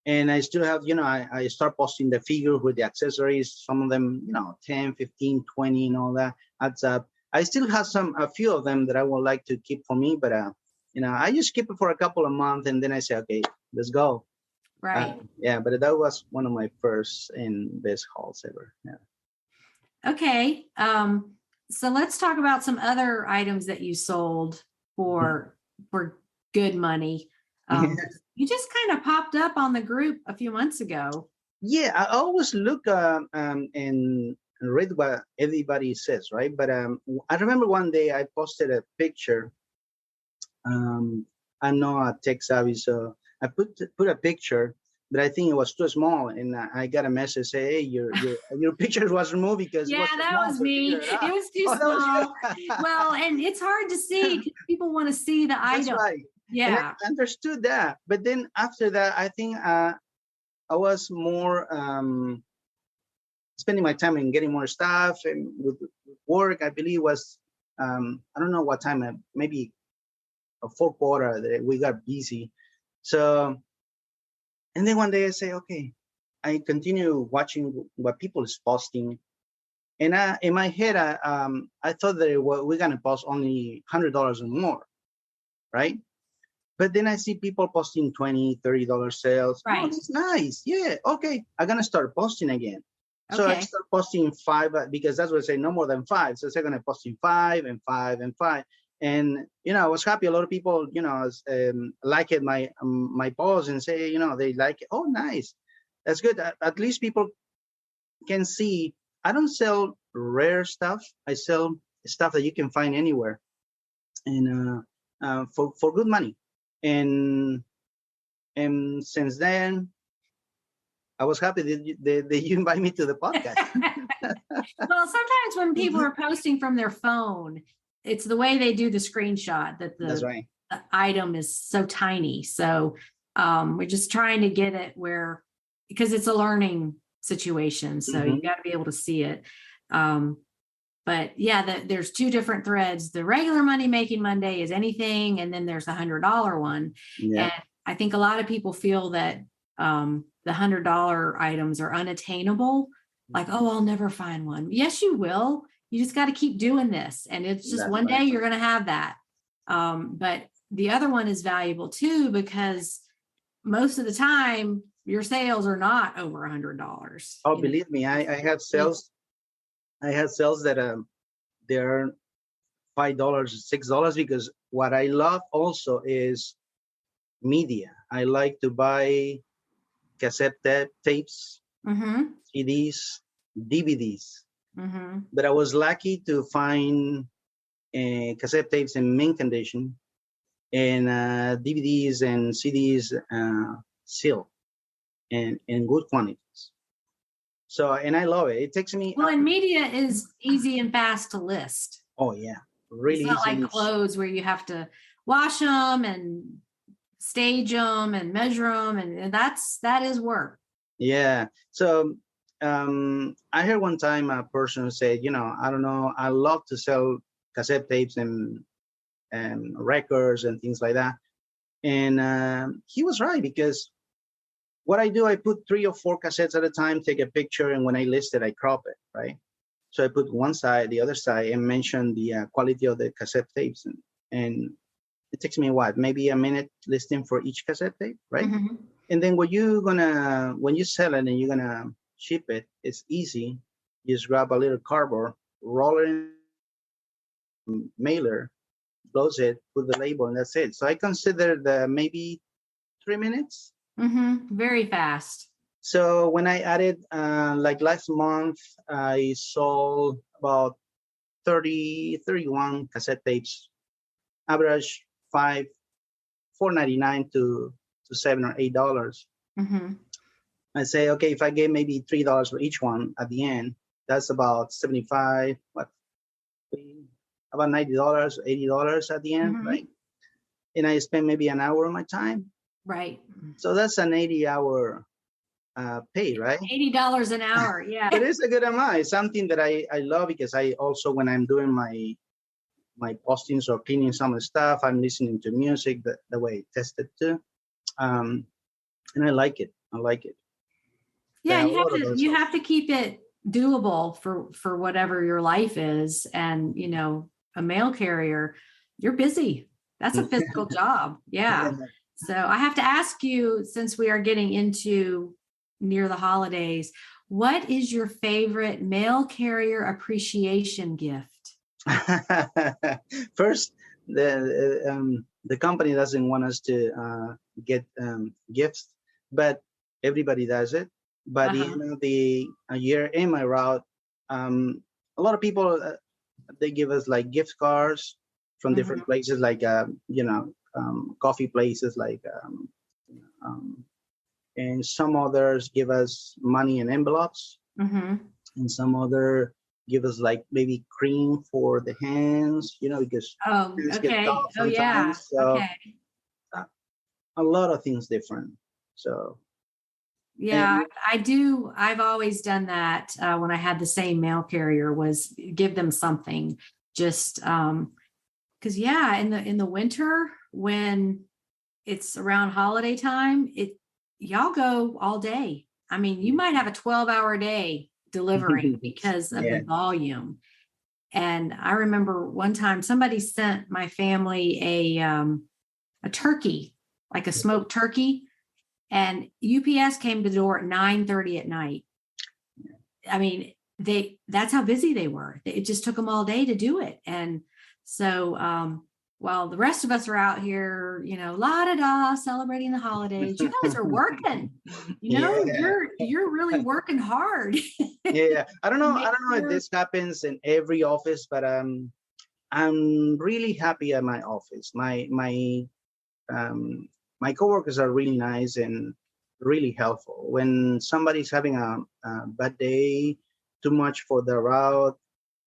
S3: And I still have, I start posting the figures with the accessories. Some of them, 10, 15, 20 and all that adds up. I still have a few of them that I would like to keep for me, but I just keep it for a couple of months, and then I say, okay, let's go.
S2: Right.
S3: Yeah, but that was one of my first and best hauls ever. Yeah.
S2: Okay. So let's talk about some other items that you sold for good money. You just kind of popped up on the group a few months ago.
S3: Yeah, I always look and read what everybody says, right? But I remember one day I posted a picture. I'm not tech savvy, so I put a picture, but I think it was too small, and I got a message say, "Hey, your picture was removed because
S2: yeah, that was me. It was too small. Well, and it's hard to see because people want to see the
S3: That's
S2: item.
S3: right.
S2: Yeah,
S3: and I understood that, but then after that, I think I was more spending my time in getting more stuff and with work. I believe was I don't know what time, maybe a fourth quarter that we got busy. So, and then one day I say, okay, I continue watching what people is posting. And in my head, I thought that we're going to post only $100 or more, right? But then I see people posting $20, $30 sales.
S2: Right.
S3: Oh, that's nice. Yeah, okay. I'm going to start posting again. So
S2: okay.
S3: I start posting 5 because that's what I say, no more than 5. So I'm going to posting 5 and 5 and 5. And, I was happy. A lot of people, liked my post and say, they like it. Oh, nice. That's good. At least people can see. I don't sell rare stuff. I sell stuff that you can find anywhere and for good money. And since then, I was happy that you invite me to the podcast.
S2: Well, sometimes when people are posting from their phone, it's the way they do the screenshot that
S3: That's right.
S2: the item is so tiny. So we're just trying to get it because it's a learning situation. So you got to be able to see it. But yeah, there's 2 different threads. The regular Money Making Monday is anything. And then there's the $100 one.
S3: Yeah.
S2: And I think a lot of people feel that the $100 items are unattainable. Like, oh, I'll never find one. Yes, you will. You just got to keep doing this. And it's just one day you're going to have that. But the other one is valuable too, because most of the time your sales are not over $100.
S3: Oh, believe me, I have sales. I have sales that they're $5, $6 because what I love also is media. I like to buy cassette tapes, CDs, DVDs. But I was lucky to find cassette tapes in mint condition and DVDs and CDs sealed and in good quantities. So, and I love it. It takes me.
S2: Well, and media is easy and fast to list.
S3: Oh, yeah. Really
S2: it's not
S3: easy.
S2: Like clothes where you have to wash them and stage them and measure them. And that is work.
S3: Yeah. So I heard one time a person said, I don't know, I love to sell cassette tapes and records and things like that. And he was right, because what I do, I put 3 or 4 cassettes at a time, take a picture, and when I list it, I crop it, right? So I put one side, the other side, and mention the quality of the cassette tapes. And it takes me maybe a minute listing for each cassette tape, right? And then when you sell it and you're gonna ship it, it's easy. You just grab a little cardboard, roll it in mailer, close it, put the label, and that's it. So I consider maybe 3 minutes.
S2: Very fast.
S3: So when I added, like last month, I sold about 31 cassette tapes, average $4.99 to $7 or $8. I say, okay, if I gave maybe $3 for each one at the end, that's about 75, about $90, $80 at the end, right? And I spend maybe an hour of my time.
S2: Right.
S3: So that's an 80-hour pay, right?
S2: $80 an hour. Yeah.
S3: It is a good amount. It's something that I love, because I also, when I'm doing my postings or cleaning some of the stuff, I'm listening to music the way I test it too. And I like it.
S2: Yeah, you have to keep it doable for whatever your life is. And, a mail carrier, you're busy. That's a physical job. Yeah. So I have to ask you, since we are getting into near the holidays, what is your favorite mail carrier appreciation gift?
S3: First, the company doesn't want us to get gifts, but everybody does it. But the year in my route, a lot of people they give us like gift cards from different places, like coffee places, like and some others give us money in envelopes, and some other give us like maybe cream for the hands, because hands get tough sometimes. So a lot of things different. So
S2: yeah, I do. I've always done that when I had the same mail carrier, was give them something, just because in the winter when it's around holiday time, y'all go all day. I mean, you might have a 12-hour day delivering because of the volume. And I remember one time somebody sent my family a turkey, like a smoked turkey, and UPS came to the door at 9:30 at night. I mean, that's how busy they were. It just took them all day to do it. And so while the rest of us are out here, la-da-da, celebrating the holidays, you guys are working. You're really working hard.
S3: Yeah. I don't know if this happens in every office, but I'm really happy at my office. My coworkers are really nice and really helpful. When somebody's having a bad day, too much for the route,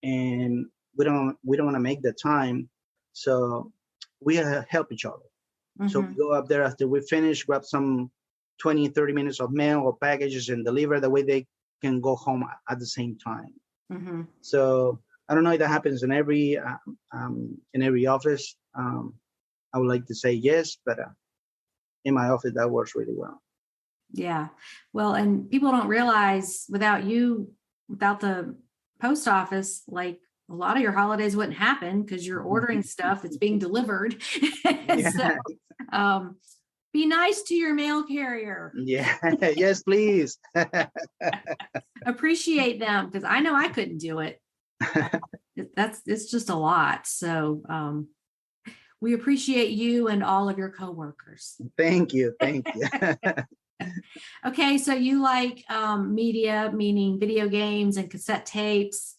S3: and we don't want to make the time, so we help each other. So we go up there after we finish, grab some 20-30 minutes of mail or packages and deliver. The way they can go home at the same time. So I don't know if that happens in every office. I would like to say yes, but in my office, that works really well.
S2: Yeah. Well, and people don't realize without the post office, like a lot of your holidays wouldn't happen because you're ordering stuff that's being delivered. So be nice to your mail carrier.
S3: Yeah. Yes, please.
S2: Appreciate them, because I know I couldn't do it. It's just a lot. So we appreciate you and all of your coworkers.
S3: Thank you.
S2: Okay, so you like media, meaning video games and cassette tapes.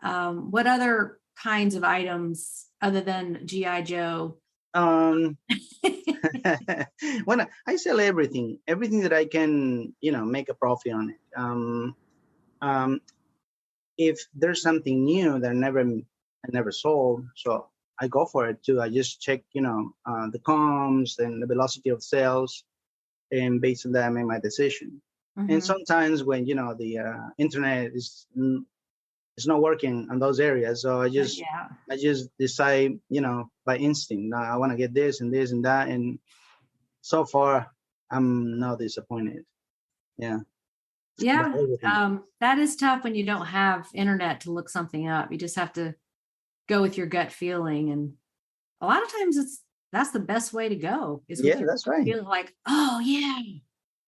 S2: What other kinds of items other than G.I. Joe?
S3: When I sell everything that I can, make a profit on it. If there's something new that I never sold, so I go for it too. I just check, the comms and the velocity of sales, and based on that, I make my decision. And sometimes when the internet is not working in those areas, so I just decide, by instinct. I want to get this and this and that, and so far I'm not disappointed. Yeah.
S2: That is tough when you don't have internet to look something up. You just have to go with your gut feeling, and a lot of times that's the best way to go.
S3: That's right.
S2: Feeling like, oh yeah,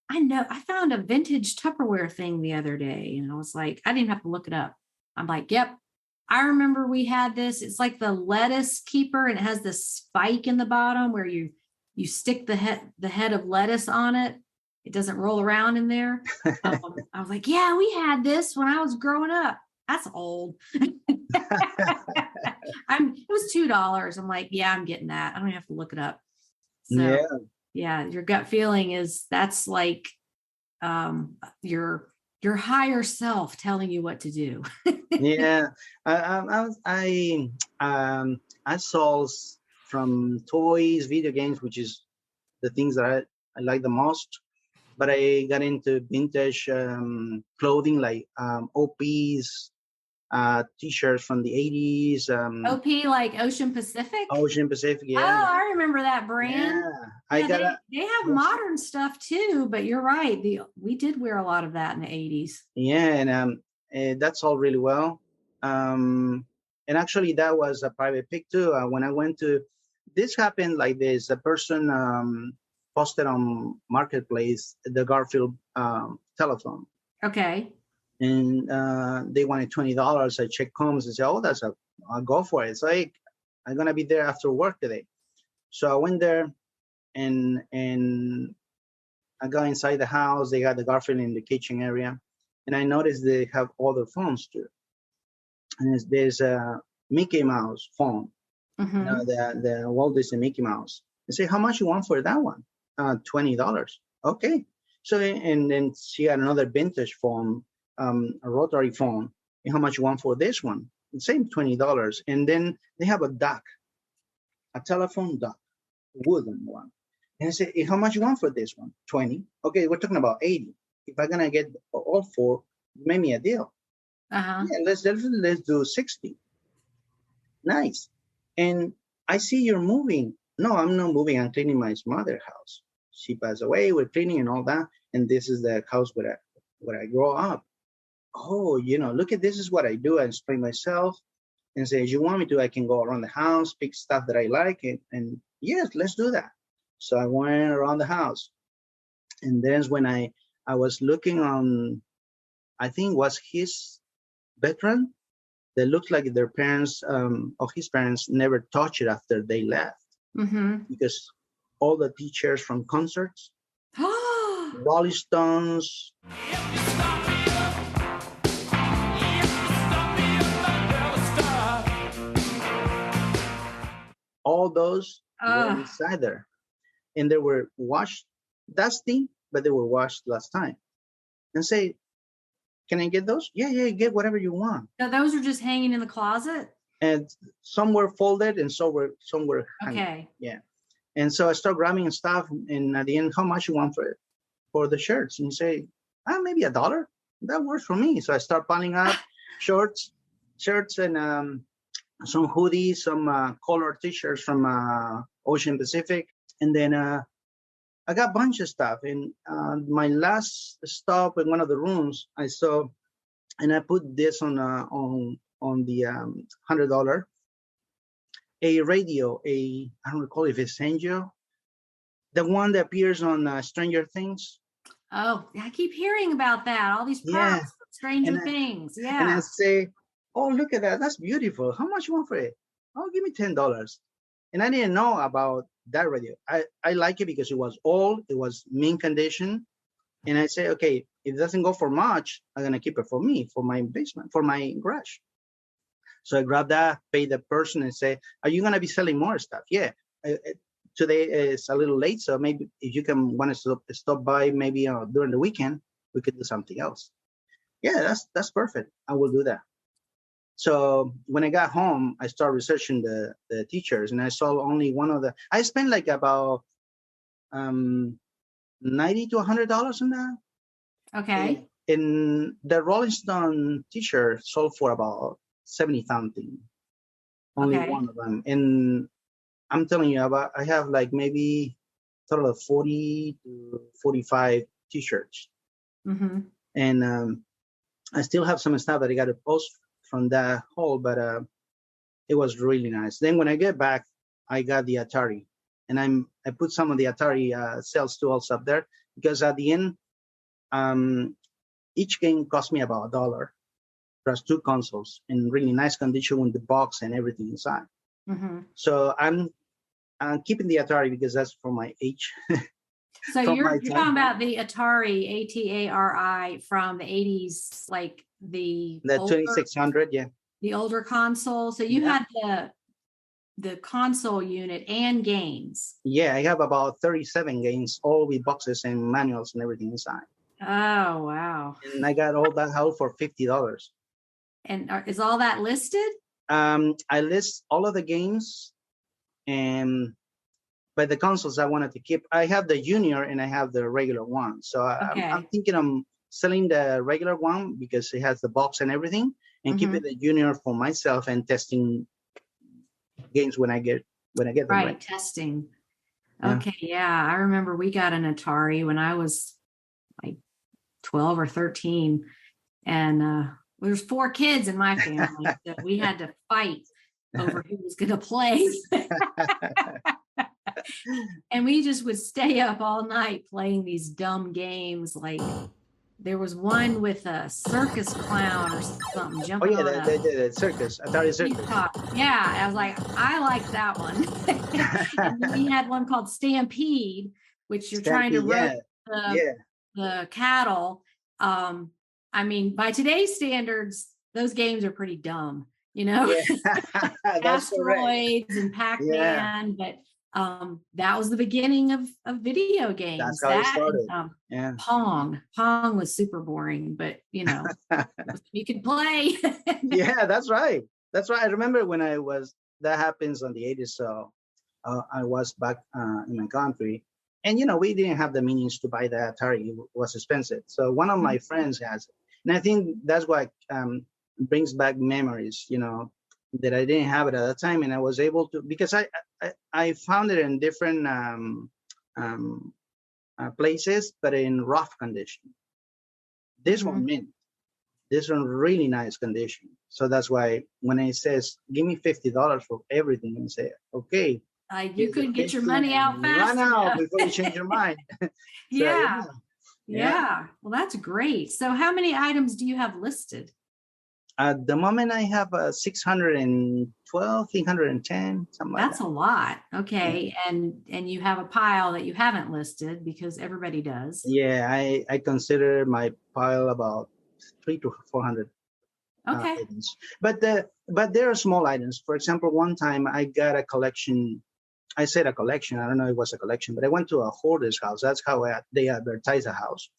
S2: I know. I found a vintage Tupperware thing the other day, and I was like, I didn't have to look it up. I'm like, yep, I remember we had this. It's like the lettuce keeper, and it has this spike in the bottom where you stick the head of lettuce on it. It doesn't roll around in there. I was like, yeah, we had this when I was growing up. That's old. It was $2. I'm like, yeah, I'm getting that. I don't have to look it up. So yeah, your gut feeling that's like your higher self telling you what to do.
S3: Yeah. I sold from toys, video games, which is the things that I like the most. But I got into vintage clothing, like OPs, T-shirts from the 80s.
S2: OP, like Ocean Pacific?
S3: Ocean Pacific, yeah.
S2: Oh, I remember that brand.
S3: Yeah,
S2: they have modern stuff too, but you're right. We did wear a lot of that in the 80s.
S3: Yeah, That's all really well. And actually, that was a private pick too. When I went to, this happened like this. A person posted on Marketplace the Garfield telephone.
S2: Okay.
S3: And they wanted $20. I checked comes and said, "Oh, I'll go for it." So I'm gonna be there after work today. So I went there, and I got inside the house. They got the Garfield in the kitchen area, and I noticed they have other phones too. And there's a Mickey Mouse phone, the Walt Disney Mickey Mouse. I say, "How much you want for that one?" $20. Okay. So and then she had another vintage phone, a rotary phone. And how much you want for this one? The same $20. And then they have a dock, a telephone dock, wooden one. And I said, "Hey, how much you want for this one?" 20. Okay, we're talking about 80. If I'm gonna get all four, make me a deal. Yeah, let's do 60. Nice. And I see you're moving. No, I'm not moving. I'm cleaning my mother's house. She passed away. We're cleaning and all that. And this is the house where I grew up. Oh, look at this is what I do. I explain myself and say, "If you want me to, I can go around the house, pick stuff that I like, and yes, let's do that." So I went around the house, and then when I was looking on, I think it was his veteran. That looked like their parents, or his parents, never touched it after they left, because all the teachers from concerts, Rolling Stones, all those were inside there, and they were washed, dusty, but they were washed last time. And say, "Can I get those?" Yeah, get whatever you want.
S2: So those are just hanging in the closet?
S3: And some were folded and some were hanging.
S2: Okay.
S3: Yeah. And so I start grabbing stuff, and at the end, "How much you want for it? For the shirts?" And you say, maybe $1. That works for me. So I start piling up shirts, and some hoodies, some colored t-shirts from Ocean Pacific. And then I got a bunch of stuff. And my last stop in one of the rooms, I saw, and I put this on the $100, a radio, I don't recall if it's Angel, the one that appears on Stranger Things.
S2: Oh, I keep hearing about that. All these props, Stranger Things. Yeah.
S3: And I say, "Oh, look at that. That's beautiful. How much you want for it?" "Oh, give me $10. And I didn't know about that radio. I like it because it was old. It was mint condition. And I say, okay, if it doesn't go for much, I'm going to keep it for me, for my basement, for my garage. So I grab that, pay the person, and say, "Are you going to be selling more stuff?" "Yeah. Today is a little late, so maybe if you can want to stop by, maybe during the weekend, we could do something else." "Yeah, that's perfect. I will do that." So when I got home, I started researching the teachers, and I saw only one of the. I spent like about $90 to $100 on that.
S2: Okay.
S3: And the Rolling Stone t-shirt sold for about 70 something. Only one of them. And I'm telling you, I have like maybe a total of 40 to 45 t-shirts. And I still have some stuff that I got to post from that haul, but it was really nice. Then when I get back, I got the Atari, and I put some of the Atari sales tools up there, because at the end, each game cost me about $1, plus 2 consoles in really nice condition with the box and everything inside. So I'm keeping the Atari because that's for my age.
S2: So you're talking about the Atari, ATARI, from the 80s, like the
S3: 2600, yeah.
S2: The older console. So you had the console unit and games.
S3: Yeah, I have about 37 games, all with boxes and manuals and everything inside.
S2: Oh, wow.
S3: And I got all that out for $50.
S2: And is all that listed?
S3: I list all of the games, and but the consoles I wanted to keep. I have the junior and I have the regular one. So I'm thinking I'm selling the regular one because it has the box and everything, and keeping the junior for myself and testing games when I get them. Right,
S2: testing. Okay, yeah. I remember we got an Atari when I was like 12 or 13, and there's 4 kids in my family, so we had to fight over who was going to play. And we just would stay up all night playing these dumb games. Like there was one with a circus clown or something
S3: Oh
S2: jumping
S3: yeah,
S2: on
S3: the circus, Atari circus.
S2: Yeah, I was like, I like that one. And then we had one called Stampede, which you're trying to rope the cattle. I mean, by today's standards, those games are pretty dumb, asteroids and Pac-Man, but that was the beginning of video games.
S3: That's how it started.
S2: Pong was super boring, but you could play.
S3: Yeah, that's right. I remember when that happens on the 80s. So I was back in my country, and we didn't have the means to buy the Atari. It was expensive. So one of my friends has it, and I think that's what brings back memories. That I didn't have it at the time, and I was able to, because I found it in different places, but in rough condition. This one really nice condition. So that's why when it says give me $50 for everything, and say okay,
S2: you could get your money out fast.
S3: Run out before you change your mind.
S2: Yeah. Well, that's great. So how many items do you have listed?
S3: At the moment, I have 612, 310, something like that.
S2: That's a lot. Okay. Yeah. And you have a pile that you haven't listed because everybody does.
S3: Yeah, I consider my pile about 300 to 400 items. But there are small items. For example, one time I got a collection. I said a collection. I don't know if it was a collection, but I went to a hoarder's house. That's how they advertise a house.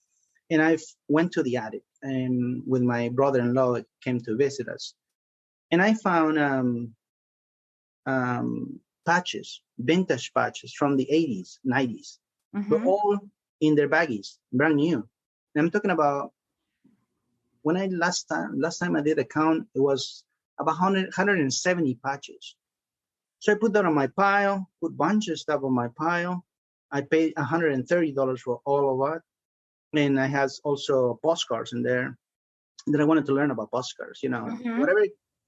S3: And I went to the attic, and with my brother-in-law came to visit us. And I found patches, vintage patches from the 80s, 90s, but all in their baggies, brand new. And I'm talking about when last time I did a count, it was about 170 patches. So I put that on my pile, put a bunch of stuff on my pile. I paid $130 for all of it. And I have also postcards in there that I wanted to learn about postcards.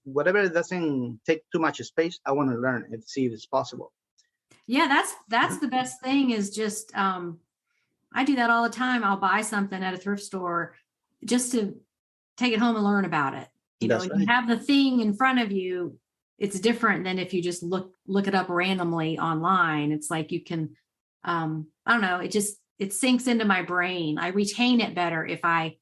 S3: Whatever doesn't take too much space, I want to learn and see if it's possible.
S2: Yeah, that's the best thing is just I do that all the time. I'll buy something at a thrift store just to take it home and learn about it. When you have the thing in front of you, it's different than if you just look it up randomly online. It's like you can, I don't know, it sinks into my brain. I retain it better if I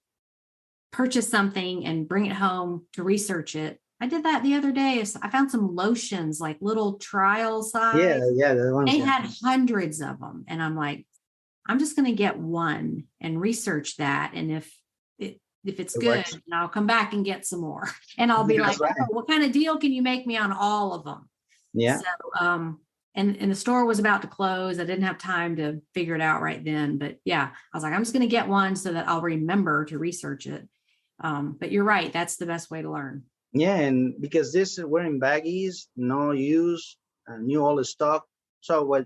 S2: purchase something and bring it home to research it. I did that the other day. I found some lotions, like little trial size.
S3: Yeah.
S2: They had hundreds of them. And I'm like, I'm just going to get one and research that. And if it's good, I'll come back and get some more. And I'll be like, what kind of deal can you make me on all of them?
S3: Yeah.
S2: So, and the store was about to close. I didn't have time to figure it out right then. But yeah, I was like, I'm just going to get one so that I'll remember to research it. But you're right. That's the best way to learn.
S3: Yeah. And because we're in baggies, no use, new all the stock. So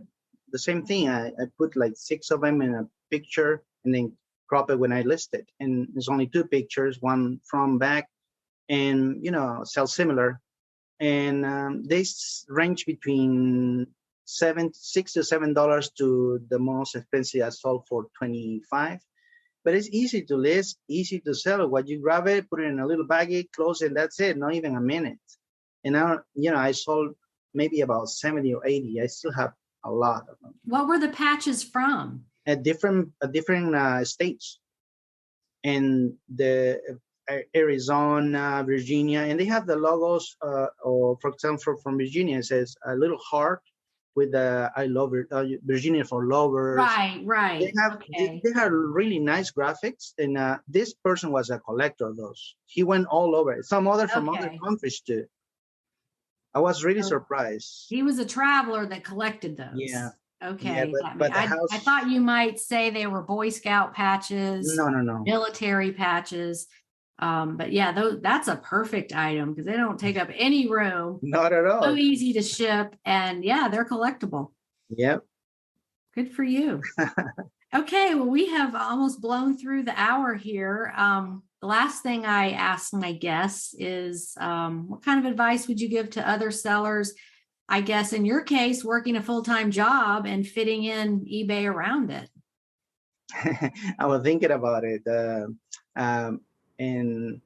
S3: the same thing, I put like 6 of them in a picture and then crop it when I list it. And there's only 2 pictures, one from back, and, sell similar. And they range between $6 to $7 to the most expensive I sold for $25. But it's easy to list, easy to sell. What you grab it, put it in a little baggie, close it, that's it. Not even a minute. And now, I sold maybe about 70 or 80. I still have a lot of them.
S2: What were the patches from?
S3: At different states, and the Arizona, Virginia, and they have the logos. Or for example, from Virginia, it says a little heart with the "I love Virginia for lovers."
S2: Right.
S3: They have really nice graphics, and this person was a collector of those. He went all over. Some from other countries too. I was really surprised.
S2: He was a traveler that collected those.
S3: Yeah.
S2: Okay.
S3: Yeah, but
S2: I thought you might say they were Boy Scout patches.
S3: No.
S2: Military patches. But yeah, that's a perfect item because they don't take up any room.
S3: Not at all.
S2: So easy to ship. And yeah, they're collectible.
S3: Yep.
S2: Good for you. Okay. Well, we have almost blown through the hour here. the last thing I ask my guests is, what kind of advice would you give to other sellers? I guess in your case, working a full-time job and fitting in eBay around it.
S3: I was thinking about it, and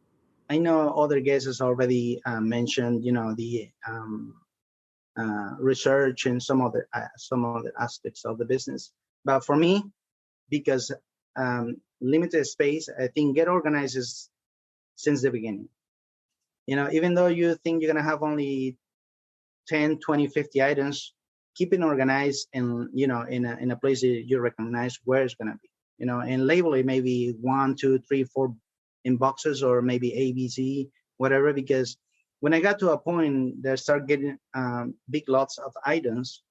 S3: I know other guests already mentioned, the research and some of the aspects of the business. But for me, because limited space, I think get organized is since the beginning. Even though you think you're gonna have only 10, 20, 50 items, keep it organized and in a place that you recognize where it's gonna be. And label it maybe 1, 2, 3, 4 in boxes, or maybe A, B, C, whatever. Because when I got to a point that I started getting big lots of items,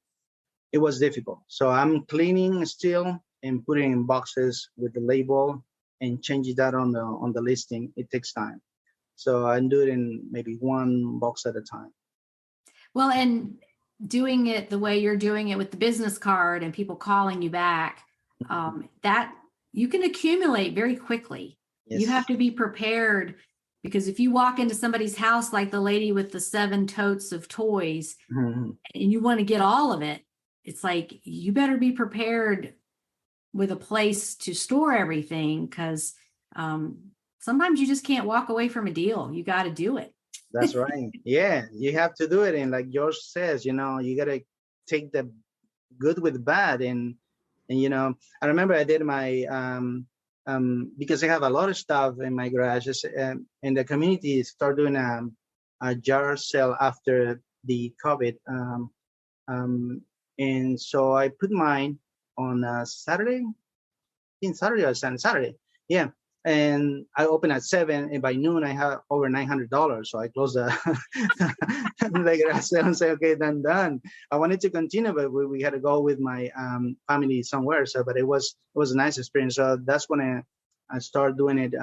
S3: it was difficult. So I'm cleaning still and putting in boxes with the label and changing that on the listing. It takes time. So I do it in maybe one box at a time.
S2: Well, and doing it the way you're doing it with the business card and people calling you back, that you can accumulate very quickly.
S3: Yes.
S2: You have to be prepared, because if you walk into somebody's house like the lady with the 7 totes of toys, and you want to get all of it, it's like you better be prepared with a place to store everything, because sometimes you just can't walk away from a deal. You got to do it.
S3: That's right. Yeah, you have to do it. And like George says, you got to take the good with bad. And I remember I did my because I have a lot of stuff in my garage, and the community started doing a jar sale after the COVID. And so I put mine on Saturday. In Saturday or Saturday. Yeah. And I opened at 7, and by noon I had over $900. So I closed the garage sale and say, okay, then done. I wanted to continue, but we had to go with my family somewhere. So, but it was a nice experience. So that's when I started doing it.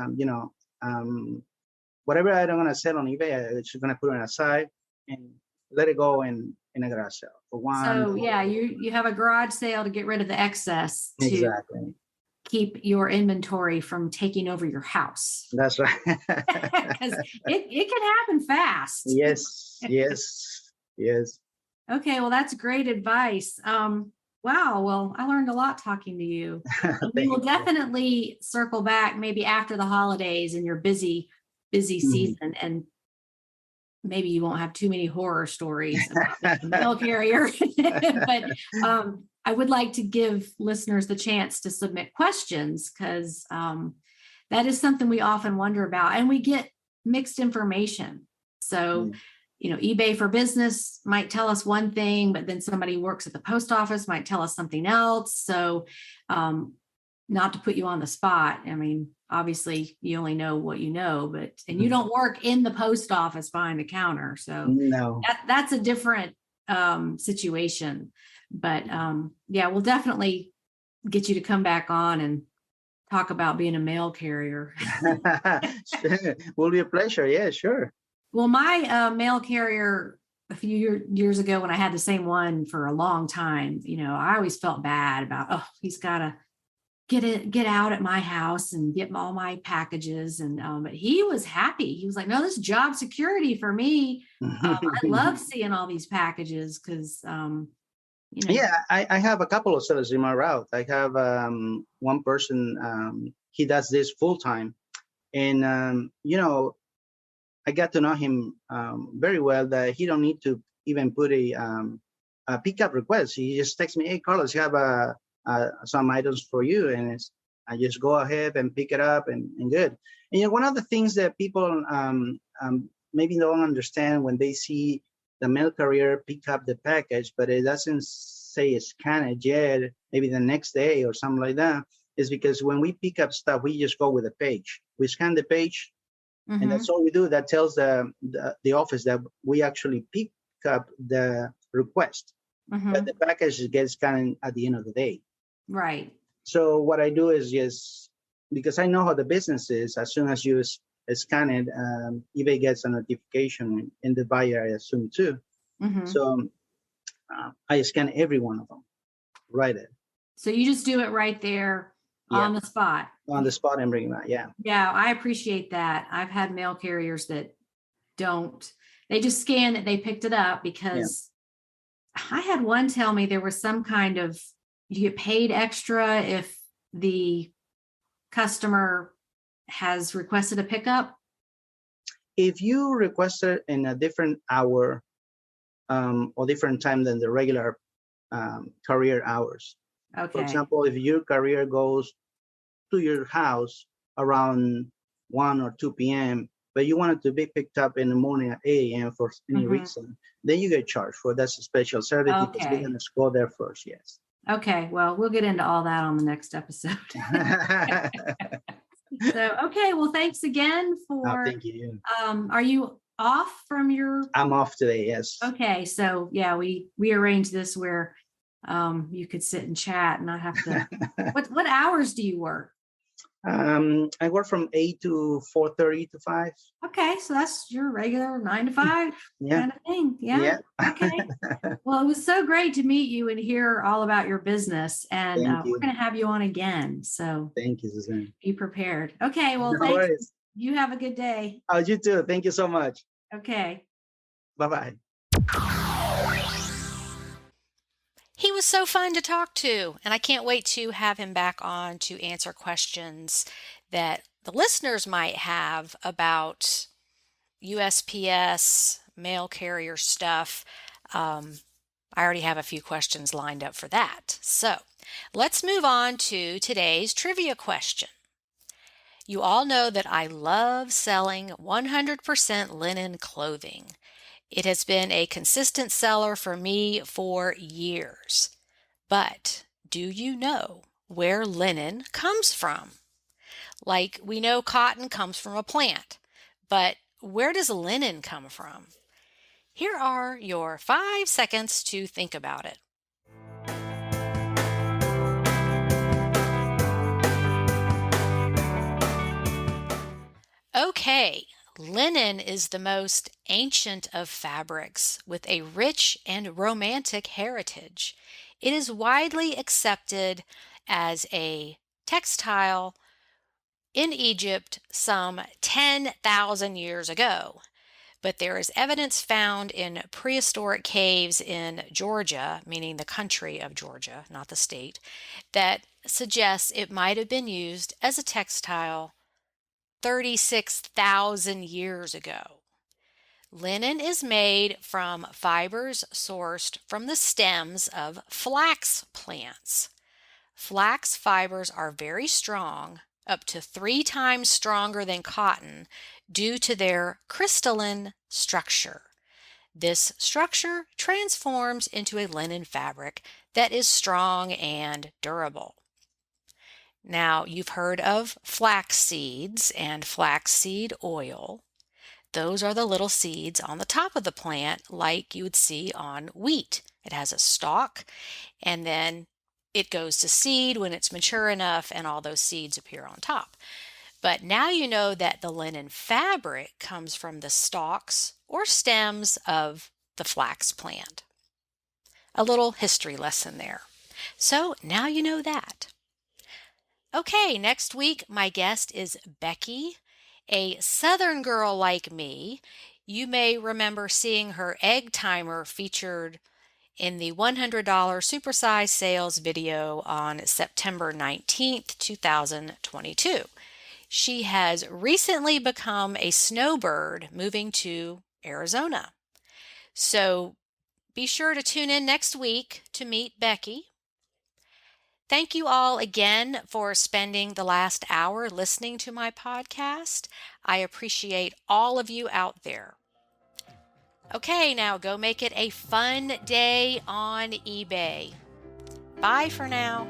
S3: Whatever I don't want to sell on eBay, I'm just gonna put it aside and let it go in a garage sale for one.
S2: So yeah, you have a garage sale to get rid of the excess.
S3: Exactly.
S2: Keep your inventory from taking over your house.
S3: That's right.
S2: Because it can happen fast.
S3: Yes.
S2: Okay, well, that's great advice. Wow, well, I learned a lot talking to you. We will definitely circle back maybe after the holidays and your busy season, and maybe you won't have too many horror stories about the mail carrier. But I would like to give listeners the chance to submit questions, because that is something we often wonder about, and we get mixed information. So, eBay for Business might tell us one thing, but then somebody who works at the post office might tell us something else. So not to put you on the spot. I mean, obviously you only know what you know, and you don't work in the post office behind the counter. So
S3: no,
S2: that's a different situation. But yeah, we'll definitely get you to come back on and talk about being a mail carrier.
S3: Will be a pleasure. Yeah, sure.
S2: Well, my mail carrier a few years ago, when I had the same one for a long time, I always felt bad about, he's got to get out at my house and get all my packages. And but he was happy. He was like, no, this is job security for me. I love seeing all these packages, because
S3: yeah, I have a couple of sellers in my route. I have one person, he does this full time, and I got to know him very well, that he don't need to even put a pickup request. He just texts me, hey, Carlos, you have some items for you, and I just go ahead and pick it up and good. And one of the things that people maybe don't understand when they see the mail carrier pick up the package, but it doesn't say scan it yet, maybe the next day or something like that, is because when we pick up stuff, we just go with a page. We scan the page, and that's all we do. That tells the office that we actually pick up the request, but the package gets scanned at the end of the day.
S2: Right.
S3: So what I do is just, because I know how the business is, as soon as you scan it, eBay gets a notification, and the buyer, I assume, too. So I scan every one of them right there.
S2: So you just do it right there on the spot.
S3: on the spot and bring them out. Yeah.
S2: Yeah, I appreciate that. I've had mail carriers that don't, they just scan it, they picked it up because I had one tell me there was some kind of, you get paid extra if the customer has requested a pickup.
S3: If you request it in a different hour or different time than the regular career hours.
S2: Okay.
S3: For example, if your career goes to your house around 1 or 2 p.m., but you want it to be picked up in the morning at 8 a.m. for any reason, then you get charged for that's a special service because they're going to go there first. Yes.
S2: Okay. Well, we'll get into all that on the next episode. So, okay. Well, thanks again for.
S3: Thank you.
S2: Are you off from your?
S3: I'm off today. Yes.
S2: Okay. So yeah, we arranged this where you could sit and chat and not have to. What hours do you work?
S3: I work from 8 to 4:30 to 5.
S2: Okay, so that's your regular 9 to 5 kind of thing. Yeah. Okay. Well, it was so great to meet you and hear all about your business. And we're going to have you on again. So
S3: thank you, Suzanne.
S2: Be prepared. Okay. Well,
S3: no
S2: thanks.
S3: Worries.
S2: You have a good day.
S3: Oh, you too. Thank you so much.
S2: Okay.
S3: Bye-bye.
S1: He was so fun to talk to, and I can't wait to have him back on to answer questions that the listeners might have about USPS, mail carrier stuff. I already have a few questions lined up for that. So let's move on to today's trivia question. You all know that I love selling 100% linen clothing. It has been a consistent seller for me for years. But do you know where linen comes from? Like we know cotton comes from a plant, but where does linen come from? Here are your 5 seconds to think about it. Okay. Linen is the most ancient of fabrics with a rich and romantic heritage. It is widely accepted as a textile in Egypt some 10,000 years ago. But there is evidence found in prehistoric caves in Georgia, meaning the country of Georgia, not the state, that suggests it might have been used as a textile 36,000 years ago. Linen is made from fibers sourced from the stems of flax plants. Flax fibers are very strong, up to 3 times stronger than cotton, due to their crystalline structure. This structure transforms into a linen fabric that is strong and durable. Now, you've heard of flax seeds and flaxseed oil. Those are the little seeds on the top of the plant like you would see on wheat. It has a stalk and then it goes to seed when it's mature enough and all those seeds appear on top. But now you know that the linen fabric comes from the stalks or stems of the flax plant. A little history lesson there. So now you know that. Okay, next week my guest is Becky, a Southern girl like me. You may remember seeing her egg timer featured in the $100 supersize sales video on September 19th, 2022. She has recently become a snowbird moving to Arizona. So be sure to tune in next week to meet Becky. Thank you all again for spending the last hour listening to my podcast. I appreciate all of you out there. Okay, now go make it a fun day on eBay. Bye for now.